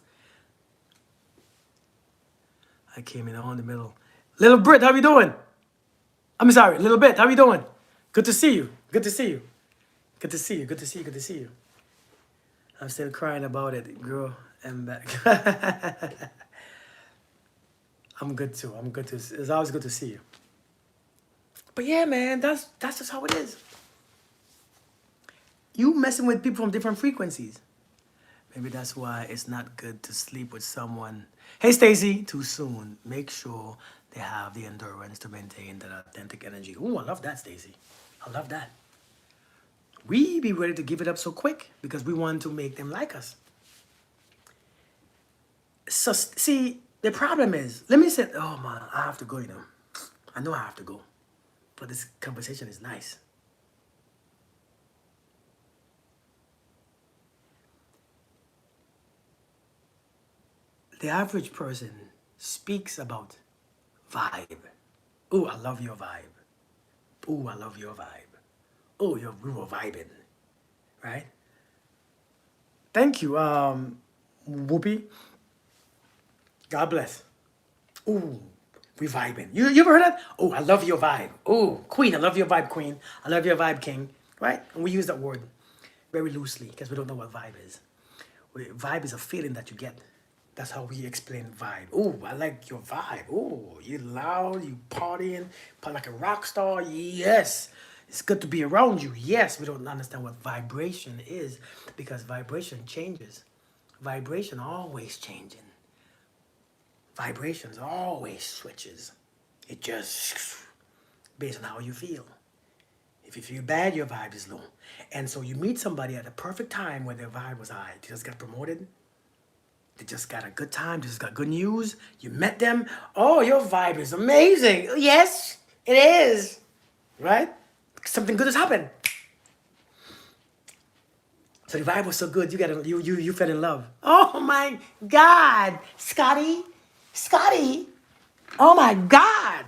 I came in on the middle. Little Brit, how you doing? I'm sorry, Little Bit, how you doing? Good to see you. Good to see you. Good to see you. Good to see you. Good to see you. I'm still crying about it, girl. I'm back. I'm good too. I'm good too. It's always good to see you. But yeah, man, that's just how it is. You messing with people from different frequencies. Maybe that's why it's not good to sleep with someone. Hey, Stacy, too soon. Make sure they have the endurance to maintain that authentic energy. Ooh, I love that, Stacy. I love that. We be ready to give it up so quick because we want to make them like us. So, see, the problem is, let me say, oh man, I have to go, you know. I know I have to go. But this conversation is nice. The average person speaks about vibe. Oh, I love your vibe. Oh, I love your vibe. Oh, we were vibing, right? Thank you, Whoopi. God bless. Ooh, we vibing. You ever heard that? Oh, I love your vibe. Oh, Queen, I love your vibe, Queen. I love your vibe, King. Right? And we use that word very loosely because we don't know what vibe is. Vibe is a feeling that you get. That's how we explain vibe. Oh, I like your vibe. Oh, you loud, you partying, like a rock star. Yes. It's good to be around you. Yes, we don't understand what vibration is because vibration changes. Vibration always changing. Vibrations always switches. It just based on how you feel. If you feel bad, your vibe is low. And so you meet somebody at the perfect time where their vibe was high. They just got promoted. They just got a good time. They just got good news. You met them. Oh, your vibe is amazing. Yes, it is. Right? Something good has happened. So the vibe was so good, you fell in love. Oh my God, Scotty. Oh my God.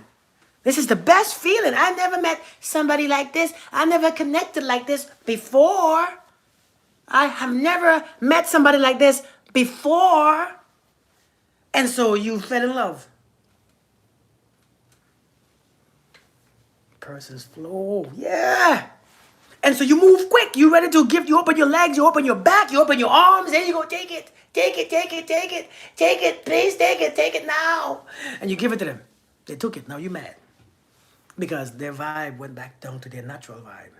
This is the best feeling. I never met somebody like this. I never connected like this before. I have never met somebody like this before. And so you fell in love. Person's flow, yeah. And so you move quick. You ready to give, you open your legs, you open your back, you open your arms, and you go, take it, please take it now. And you give it to them. They took it, now you mad. Because their vibe went back down to their natural vibe.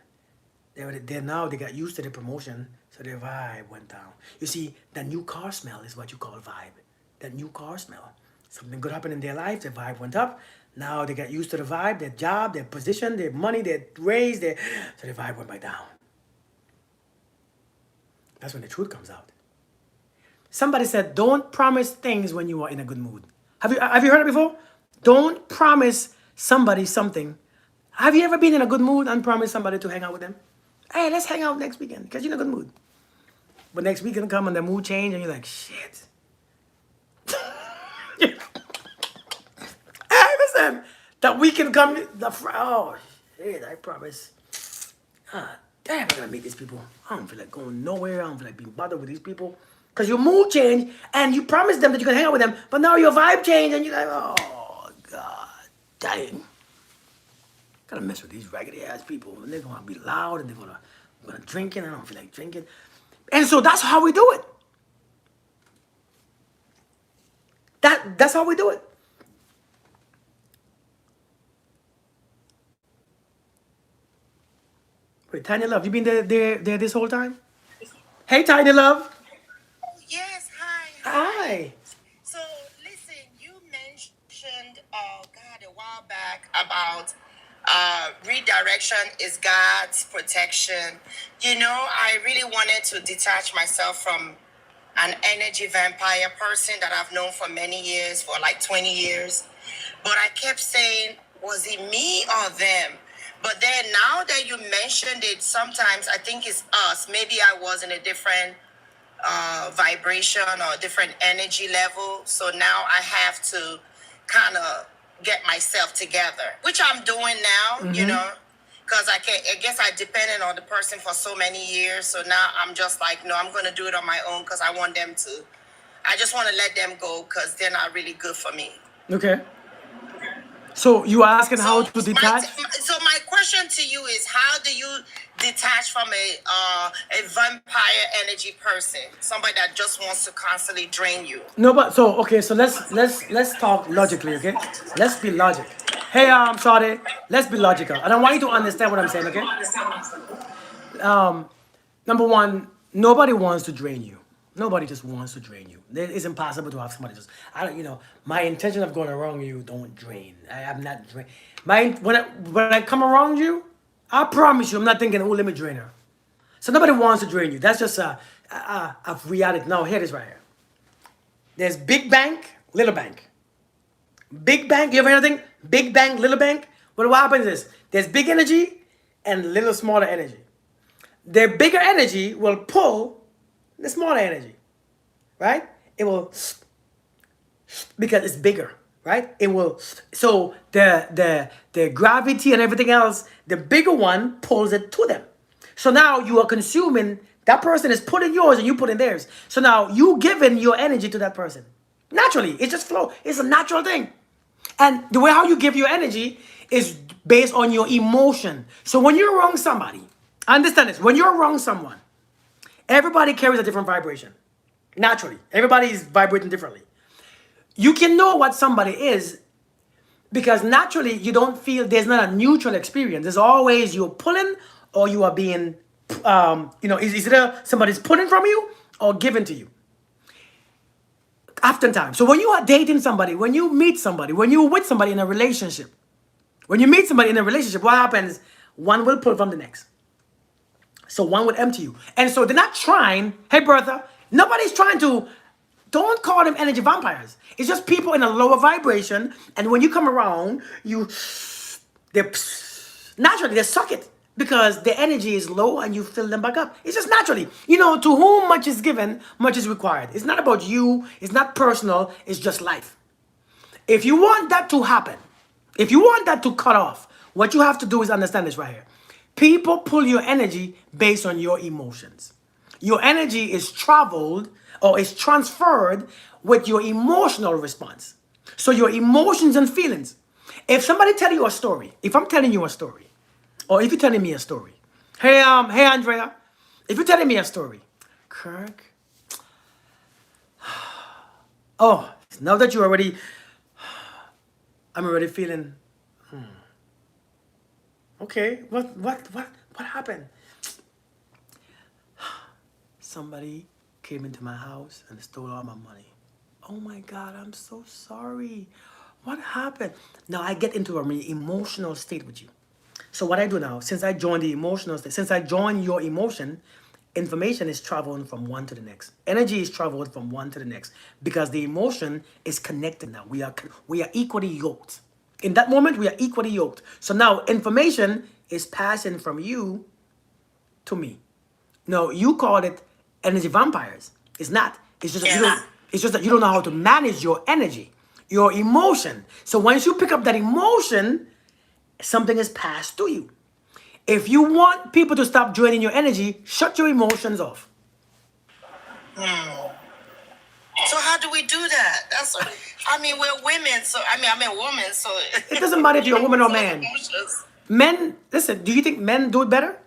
They got used to the promotion, so their vibe went down. You see, that new car smell is what you call vibe. That new car smell. Something good happened in their life, their vibe went up. Now they got used to the vibe, their job, their position, their money, their raise, so their vibe went back down. That's when the truth comes out. Somebody said, don't promise things when you are in a good mood. Have you heard it before? Don't promise somebody something. Have you ever been in a good mood and promised somebody to hang out with them? Hey, let's hang out next weekend because you're in a good mood. But next weekend come and the mood change and you're like, shit. Hey, listen, that weekend come, oh shit, I promise. Damn, I'm gonna meet these people. I don't feel like going nowhere. I don't feel like being bothered with these people. Because your mood changed and you promised them that you're gonna hang out with them, but now your vibe changed and you're like, oh. God dang. Gotta mess with these raggedy ass people. And they're gonna be loud and gonna drink it. I don't feel like drinking. And so that's how we do it. That's how we do it. Wait, Tiny Love, you been there this whole time? Hey, Tiny Love. Yes, hi, hi. Hi. So, listen, you mentioned, God, a while back about redirection is God's protection. You know, I really wanted to detach myself from an energy vampire person that I've known for many years, for like 20 years. But I kept saying, was it me or them? But then now that you mentioned it, sometimes I think it's us. Maybe I was in a different vibration or different energy level. So now I have to kind of get myself together, which I'm doing now, you know, because I guess I depended on the person for so many years. So now I'm just like, no, I'm going to do it on my own because I want them to, I just want to let them go because they're not really good for me. Okay. So you are asking So how to detach? my question to you is, how do you detach from a vampire energy person, somebody that just wants to constantly drain you? No, but so okay. So let's talk logically. Okay. Let's be logic. Hey, Shawty, let's be logical. And I want you to understand what I'm saying. Okay. Number one, nobody wants to drain you. Nobody just wants to drain you. It's impossible to have somebody just. I don't. You know, my intention of going around you don't drain. I'm not drain. When I come around you, I promise you, I'm not thinking, oh, let me drain her. So nobody wants to drain you. That's just a reality. Now, here it is right here. There's big bank, little bank. Big bank, you ever heard anything? Big bank, little bank? But what happens is there's big energy and little smaller energy. The bigger energy will pull the smaller energy, right? It will, because it's bigger, right? It will, so the gravity and everything else, the bigger one pulls it to them. So now you are consuming, that person is putting yours and you put in theirs. So now you giving your energy to that person. Naturally, it just flow. It's a natural thing. And the way how you give your energy is based on your emotion. So when you're around somebody, understand this, when you're around someone, everybody carries a different vibration. Naturally, everybody is vibrating differently. You can know what somebody is because naturally you don't feel, there's not a neutral experience. There's always you're pulling or you are being, is either somebody's pulling from you or given to you. Oftentimes. So when you are dating somebody, when you meet somebody, when you're with somebody in a relationship, when you meet somebody in a relationship, what happens? One will pull from the next. So one would empty you. And so they're not trying, hey, Bertha, nobody's trying to, don't call them energy vampires. It's just people in a lower vibration. And when you come around, they naturally, they suck it because the energy is low and you fill them back up. It's just naturally. You know, to whom much is given, much is required. It's not about you. It's not personal. It's just life. If you want that to happen, if you want that to cut off, what you have to do is understand this right here. People pull your energy based on your emotions. Your energy is traveled or is transferred with your emotional response. So your emotions and feelings. If somebody tell you a story, if I'm telling you a story, or if you're telling me a story, hey Andrea, if you're telling me a story, Kirk, oh, now that you're already, I'm already feeling, okay, what happened? Somebody came into my house and stole all my money. Oh my God, I'm so sorry. What happened? Now I get into an emotional state with you. So what I do now, since I joined the emotional state, since I join your emotion, information is traveling from one to the next. Energy is traveled from one to the next because the emotion is connected now. We are equally yoked. In that moment, we are equally yoked. So now information is passing from you to me. No, you call it energy vampires. It's not. It's just that you don't. It's just that you don't know how to manage your energy, your emotion. So once you pick up that emotion, something is passed to you. If you want people to stop draining your energy, shut your emotions off. So how do we do that? That's what, I mean, we're women, so I'm a woman, so It doesn't matter if you're a woman or feel man. emotions. Men, listen, do you think men do it better?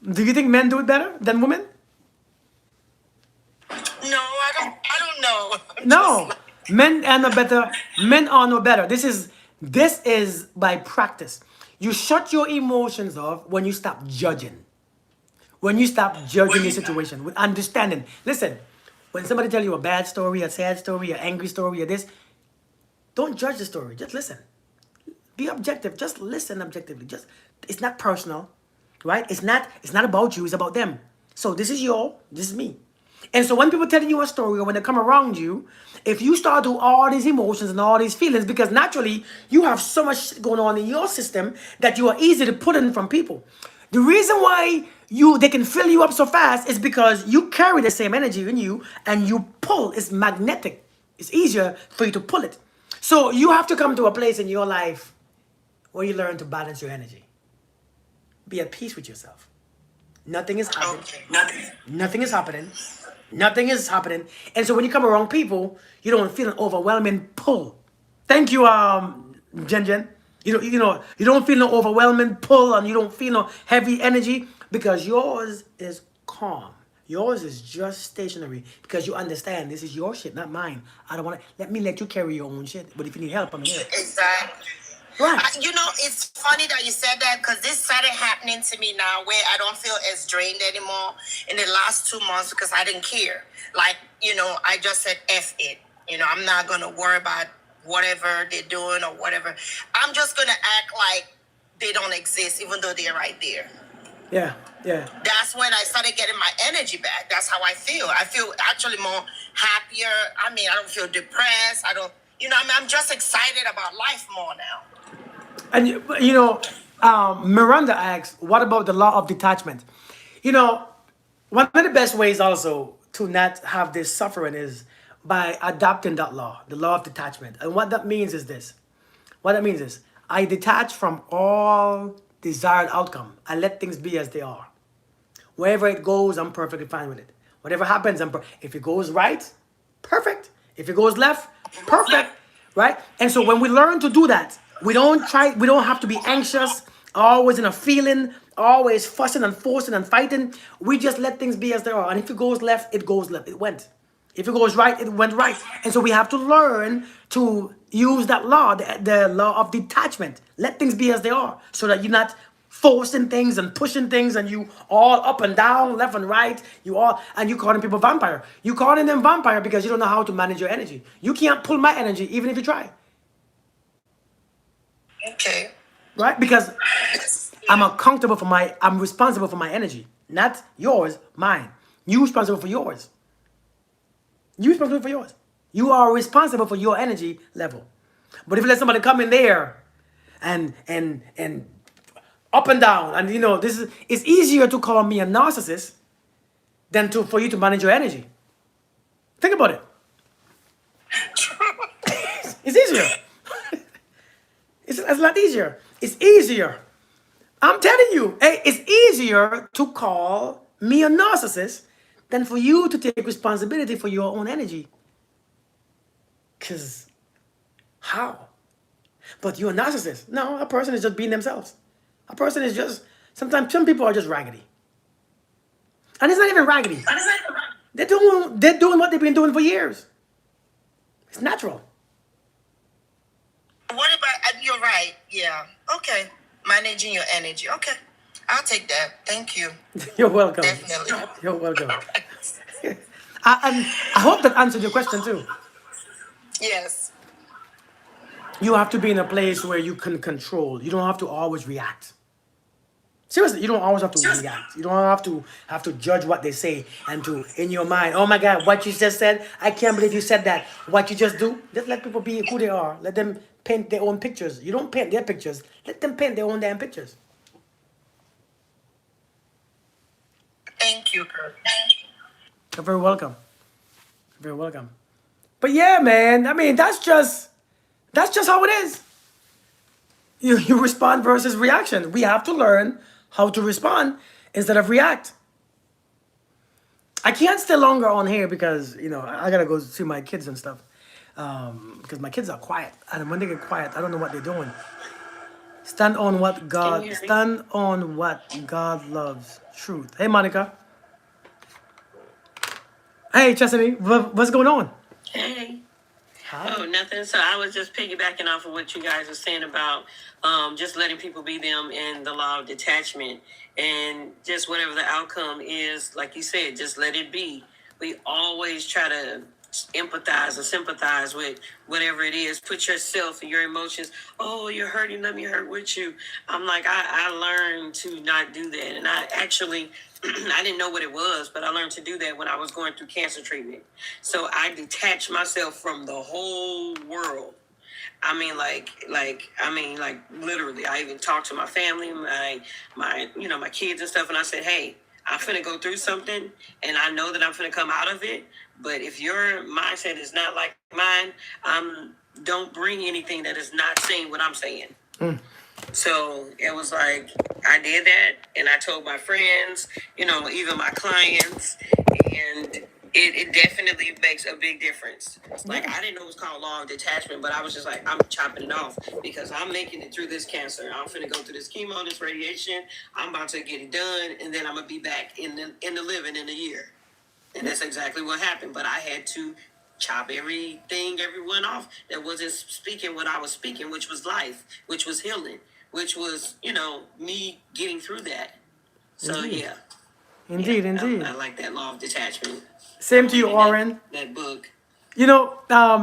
Do you think men do it better than women? No, I don't know. No. Men are no better. Men are no better. This is by practice. You shut your emotions off when you stop judging. When you stop judging the situation with understanding. Listen, when somebody tell you a bad story, a sad story, an angry story, or this, don't judge the story. Just listen. Be objective. Just listen objectively. Just it's not personal, right? It's not about you. It's about them. So this is this is me. And so when people telling you a story or when they come around you, if you start to all these emotions and all these feelings, because naturally you have so much shit going on in your system that you are easy to put in from people. The reason why they can fill you up so fast is because you carry the same energy in you and you pull. It's magnetic. It's easier for you to pull it. So you have to come to a place in your life where you learn to balance your energy. Be at peace with yourself. Nothing is happening. Okay. Nothing is happening. Nothing is happening. And so when you come around people, you don't feel an overwhelming pull. Thank you, Jen. You don't feel no overwhelming pull and you don't feel no heavy energy because yours is calm. Yours is just stationary because you understand this is your shit, not mine. I don't want to let you carry your own shit. But if you need help, I'm here. Exactly. Right. You know, it's funny that you said that because this started happening to me now where I don't feel as drained anymore in the last 2 months because I didn't care. Like, I just said F it. I'm not going to worry about whatever they're doing or whatever. I'm just going to act like they don't exist even though they're right there. Yeah. That's when I started getting my energy back. That's how I feel. I feel actually more happier. I mean, I don't feel depressed. I don't, I'm just excited about life more now. And Miranda asks, what about the law of detachment? One of the best ways also to not have this suffering is by adopting that law, the law of detachment. And what that means is this. What that means is I detach from all desired outcome. I let things be as they are. Wherever it goes, I'm perfectly fine with it. Whatever happens, if it goes right, perfect. If it goes left, perfect. Right? And so when we learn to do that, we don't have to be anxious, always in a feeling, always fussing and forcing and fighting. We just let things be as they are. And if it goes left, it goes left. It went. If it goes right, it went right. And so we have to learn to use that law, the law of detachment. Let things be as they are so that you're not forcing things and pushing things and you all up and down, left and right. And you calling people vampire. You calling them vampire because you don't know how to manage your energy. You can't pull my energy even if you try. Okay. Right? Because I'm responsible for my energy. Not yours, mine. You responsible for yours. You responsible for yours. You are responsible for your energy level. But if you let somebody come in there and up and down, and it's easier to call me a narcissist than for you to manage your energy. Think about it. It's easier. It's a lot easier. It's easier. I'm telling you, hey, it's easier to call me a narcissist than for you to take responsibility for your own energy. Because how? But you're a narcissist. No, a person is just being themselves. A person is just, sometimes some people are just raggedy. And it's not even raggedy. They're doing what they've been doing for years. It's natural. What about, you're right. Yeah. Okay. Managing your energy. Okay. I'll take that. Thank you. You're welcome. Definitely. You're welcome. And I hope that answered your question too. Yes. You have to be in a place where you can control. You don't have to always react. Seriously, you don't always have to react. You don't have to judge what they say and to in your mind. Oh my God, what you just said! I can't believe you said that. What you just do? Just let people be who they are. Let them paint their own pictures. You don't paint their pictures. Let them paint their own damn pictures. Thank you, Kurt. You're very welcome. Very welcome. But yeah, man. I mean, that's just how it is. You respond versus reaction. We have to learn how to respond instead of react. I can't stay longer on here because you know I gotta go see my kids and stuff. Because my kids are quiet, and when they get quiet, I don't know what they're doing. Can you hear me? Stand on what God loves. Truth. Hey, Monica. Hey, Chastity. What's going on? Hey. Hi. Oh, nothing. So I was just piggybacking off of what you guys were saying about just letting people be them in the law of detachment, and just whatever the outcome is, like you said, just let it be. We always try to empathize or sympathize with whatever it is. Put yourself and your emotions. Oh, you're hurting. Let me hurt with you. I'm like, I learned to not do that. And I actually, I didn't know what it was, but I learned to do that when I was going through cancer treatment. So I detached myself from the whole world. I mean, literally. I even talked to my family, my kids and stuff, and I said, "Hey, I'm finna go through something, and I know that I'm finna come out of it. But if your mindset is not like mine, don't bring anything that is not saying what I'm saying." So it was like I did that, and I told my friends, even my clients, and it definitely makes a big difference. Like I didn't know it was called law of detachment, but I was just like, I'm chopping it off because I'm making it through this cancer. I'm finna go through this chemo, this radiation. I'm about to get it done, and then I'm gonna be back in the living in a year. And that's exactly what happened. But I had to chop everyone off that wasn't speaking what I was speaking, which was life, which was healing, which was, me getting through that. So Indeed. yeah, yeah, Indeed, indeed. I like that law of detachment. Same to you, Reading that Oren. that book. You know,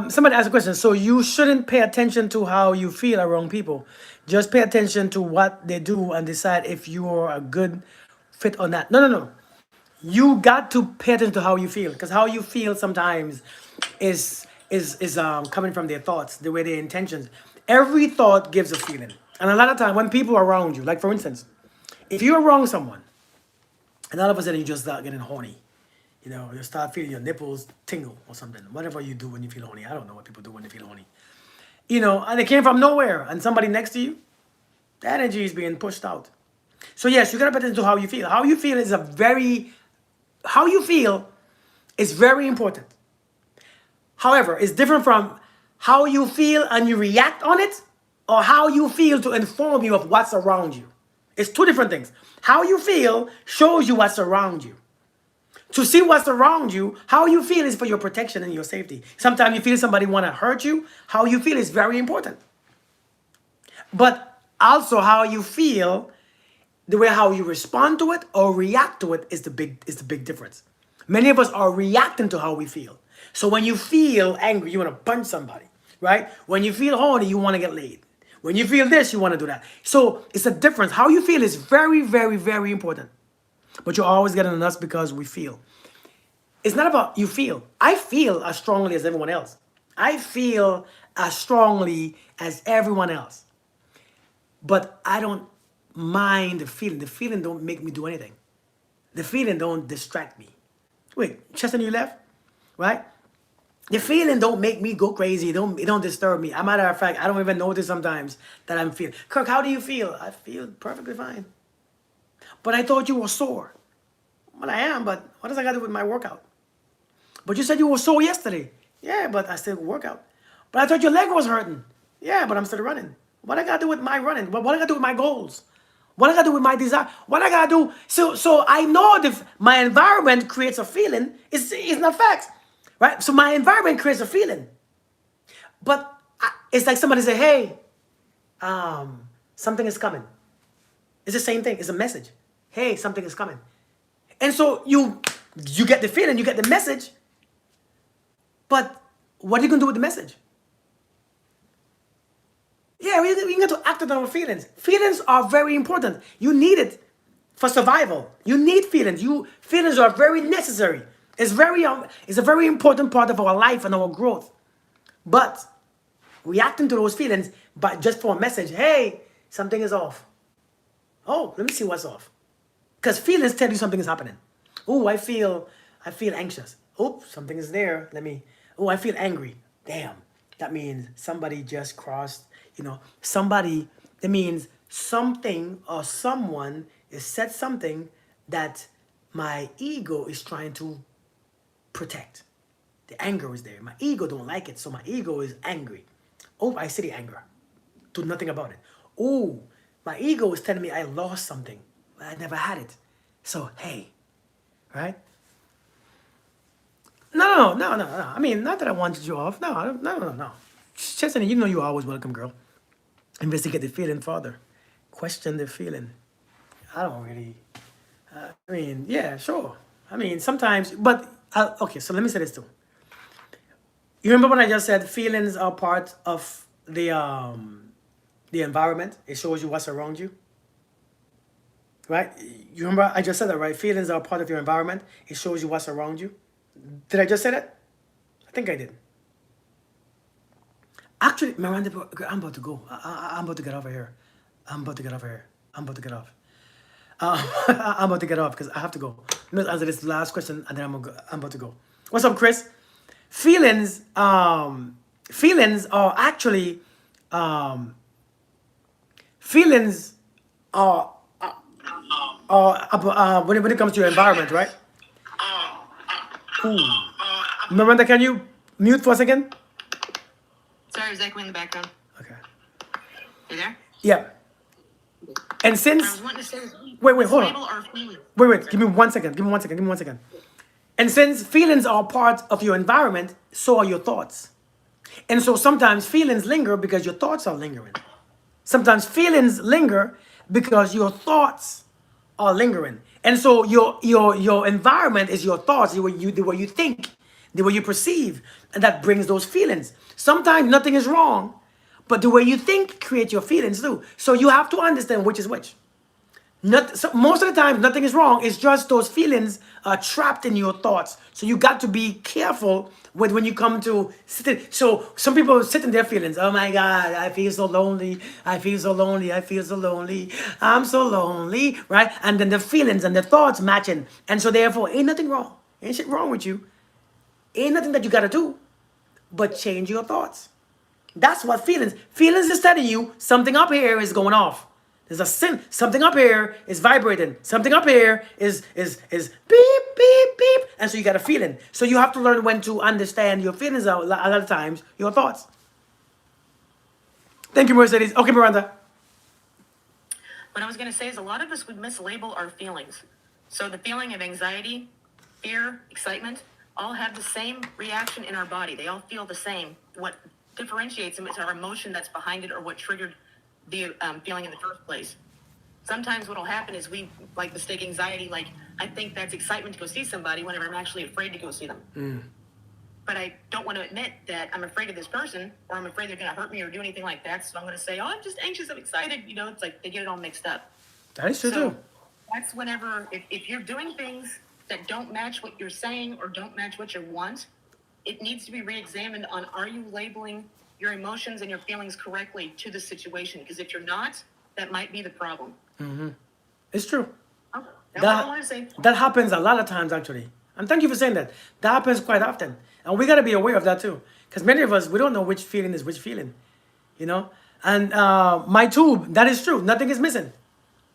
somebody asked a question. So you shouldn't pay attention to how you feel around people. Just pay attention to what they do and decide if you are a good fit or not. No, no, no. You got to pay attention to how you feel because how you feel sometimes is coming from their thoughts, the way their intentions. Every thought gives a feeling, and a lot of time when people are around you, like for instance, if you're around someone and all of a sudden you just start getting horny, you know, you start feeling your nipples tingle or something. Whatever you do when you feel horny, I don't know what people do when they feel horny. You know, and it came from nowhere, and somebody next to you, the energy is being pushed out. So yes, you gotta pay attention to how you feel. How you feel is very important. However, it's different from how you feel and you react on it, or how you feel to inform you of what's around you. It's two different things. How you feel shows you what's around you. To see what's around you, how you feel is for your protection and your safety. Sometimes you feel somebody want to hurt you. How you feel is very important. But also how you feel, the way how you respond to it or react to it is the big difference. Many of us are reacting to how we feel. So when you feel angry, you want to punch somebody, right? When you feel horny, you want to get laid. When you feel this, you want to do that. So it's a difference. How you feel is very, very, very important. But you're always getting on us because we feel. It's not about you feel. I feel as strongly as everyone else. I feel as strongly as everyone else. But I don't mind the feeling. The feeling don't make me do anything. The feeling don't distract me. Wait, Chester, you left? Right? The feeling don't make me go crazy. It don't disturb me. As a matter of fact, I don't even notice sometimes that I'm feeling. Kirk, how do you feel? I feel perfectly fine. But I thought you were sore. Well, I am, but what does that got to do with my workout? But you said you were sore yesterday. Yeah, but I still work out. But I thought your leg was hurting. Yeah, but I'm still running. What I gotta do with my running? What I gotta do with my goals? What I gotta do with my desire? What I gotta do? So I know if my environment creates a feeling, it's not facts, right? So my environment creates a feeling, but it's like somebody say, "Hey, something is coming." It's the same thing. It's a message. Hey, something is coming, and so you get the feeling, you get the message, but what are you gonna do with the message? Yeah, we got to act on our feelings. Feelings are very important. You need it for survival. You need feelings. Feelings are very necessary. It's a very important part of our life and our growth. But reacting to those feelings, but just for a message, hey, something is off. Oh, let me see what's off. Because feelings tell you something is happening. Oh, I feel anxious. Oh, something is there. I feel angry. Damn. That means somebody just crossed, that means something or someone has said something that my ego is trying to protect. The anger is there. My ego don't like it, so my ego is angry. Oh, I see the anger. Do nothing about it. Oh, my ego is telling me I lost something. I never had it. So, hey, right? No. I mean, not that I wanted you off. No. Chestnut, you know you're always welcome, girl. Investigate the feeling further. Question the feeling. I don't really. I mean, yeah, sure. I mean, sometimes, but okay. So let me say this too. You remember when I just said feelings are part of the environment? It shows you what's around you, right? You remember I just said that, right? Feelings are part of your environment. It shows you what's around you. Did I just say that? I think I did. Actually, Miranda, I'm about to go. I'm about to get off of here. I'm about to get off. I'm about to get off because I have to go. Let's answer this last question and then I'm about to go. What's up, Chris? Feelings are actually feelings are when it comes to your environment, right? Ooh. Miranda, can you mute for a second? Sorry, I was echoing in the background. Okay. You there? Yeah. And What I since was wanting to say is wait, hold on. label our feelings. Wait, give me 1 second. And since feelings are part of your environment, so are your thoughts. And so sometimes feelings linger because your thoughts are lingering. Sometimes feelings linger because your thoughts are lingering. And so your environment is your thoughts, the way you think, the way you perceive, and that brings those feelings. Sometimes nothing is wrong, but the way you think creates your feelings too. So you have to understand which is which. So most of the time, nothing is wrong. It's just those feelings are trapped in your thoughts. So you got to be careful with when you come to sitting. So some people sit in their feelings. Oh my God, I feel so lonely. I feel so lonely. I'm so lonely, right? And then the feelings and the thoughts matching. And so therefore, ain't nothing wrong. Ain't shit wrong with you. Ain't nothing that you got to do but change your thoughts. That's what feelings is telling you. Something up here is going off. There's a sin. Something up here is vibrating. Something up here is beep, beep, beep. And so you got a feeling. So you have to learn when to understand your feelings a lot of times, your thoughts. Thank you, Mercedes. Okay, Miranda. What I was going to say is a lot of us would mislabel our feelings. So the feeling of anxiety, fear, excitement, all have the same reaction in our body. They all feel the same. What differentiates them is our emotion that's behind it or what triggered the feeling in the first place. Sometimes what will happen is we like mistake anxiety, like I think that's excitement to go see somebody whenever I'm actually afraid to go see them. But I don't want to admit that I'm afraid of this person or I'm afraid they're going to hurt me or do anything like that. So I'm going to say, oh, I'm just anxious, I'm excited. You know, it's like they get it all mixed up. That is true So too. that's whenever, if you're doing things that don't match what you're saying or don't match what you want, it needs to be re-examined on, are you labeling your emotions and your feelings correctly to the situation? Because if you're not, that might be the problem. It's true. Okay. That's all I want to say. That happens a lot of times, actually. And thank you for saying that. That happens quite often. And we got to be aware of that, too. Because many of us, we don't know which feeling is which feeling. You know? And my tube, that is true. Nothing is missing.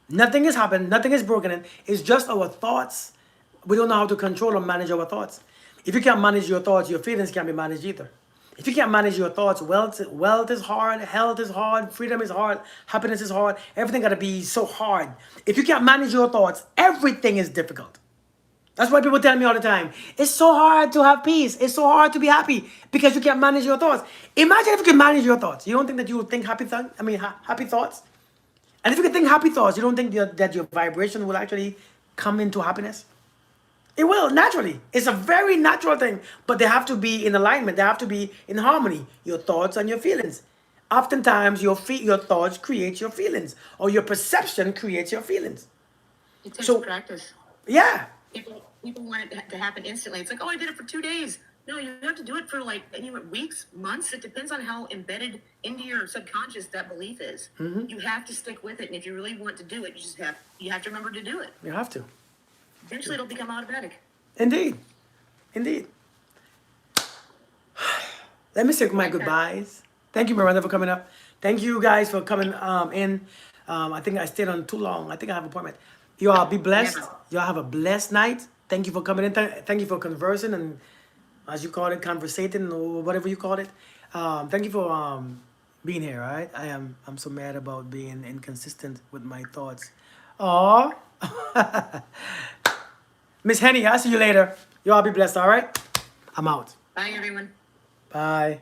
Nothing has happened. Nothing is broken. It's just our thoughts. We don't know how to control or manage our thoughts. If you can't manage your thoughts, your feelings can't be managed either. If you can't manage your thoughts, wealth is hard, health is hard, freedom is hard, happiness is hard. Everything got to be so hard. If you can't manage your thoughts, everything is difficult. That's why people tell me all the time, it's so hard to have peace. It's so hard to be happy because you can't manage your thoughts. Imagine if you could manage your thoughts. You don't think that you would think happy thoughts? Happy thoughts? And if you could think happy thoughts, you don't think that your vibration will actually come into happiness? It will, naturally. It's a very natural thing. But they have to be in alignment. They have to be in harmony. Your thoughts and your feelings. Oftentimes, your thoughts create your feelings. Or your perception creates your feelings. It takes So- practice. Yeah. People want it to happen instantly. It's like, oh, I did it for 2 days. No, you have to do it for like anywhere, weeks, months. It depends on how embedded into your subconscious that belief is. You have to stick with it. And if you really want to do it, you have to remember to do it. You have to. Eventually, it'll become automatic. Indeed. Let me say my goodbyes. Thank you, Miranda, for coming up. Thank you guys for coming in. I think I stayed on too long. I think I have an appointment. You all be blessed. Never. Y'all have a blessed night. Thank you for coming in. Thank you for conversing and, as you call it, conversating or whatever you call it. Thank you for being here. All right, I'm so mad about being inconsistent with my thoughts. Aw. Miss Henny, I'll see you later. Y'all be blessed. All right, I'm out. Bye, everyone. Bye.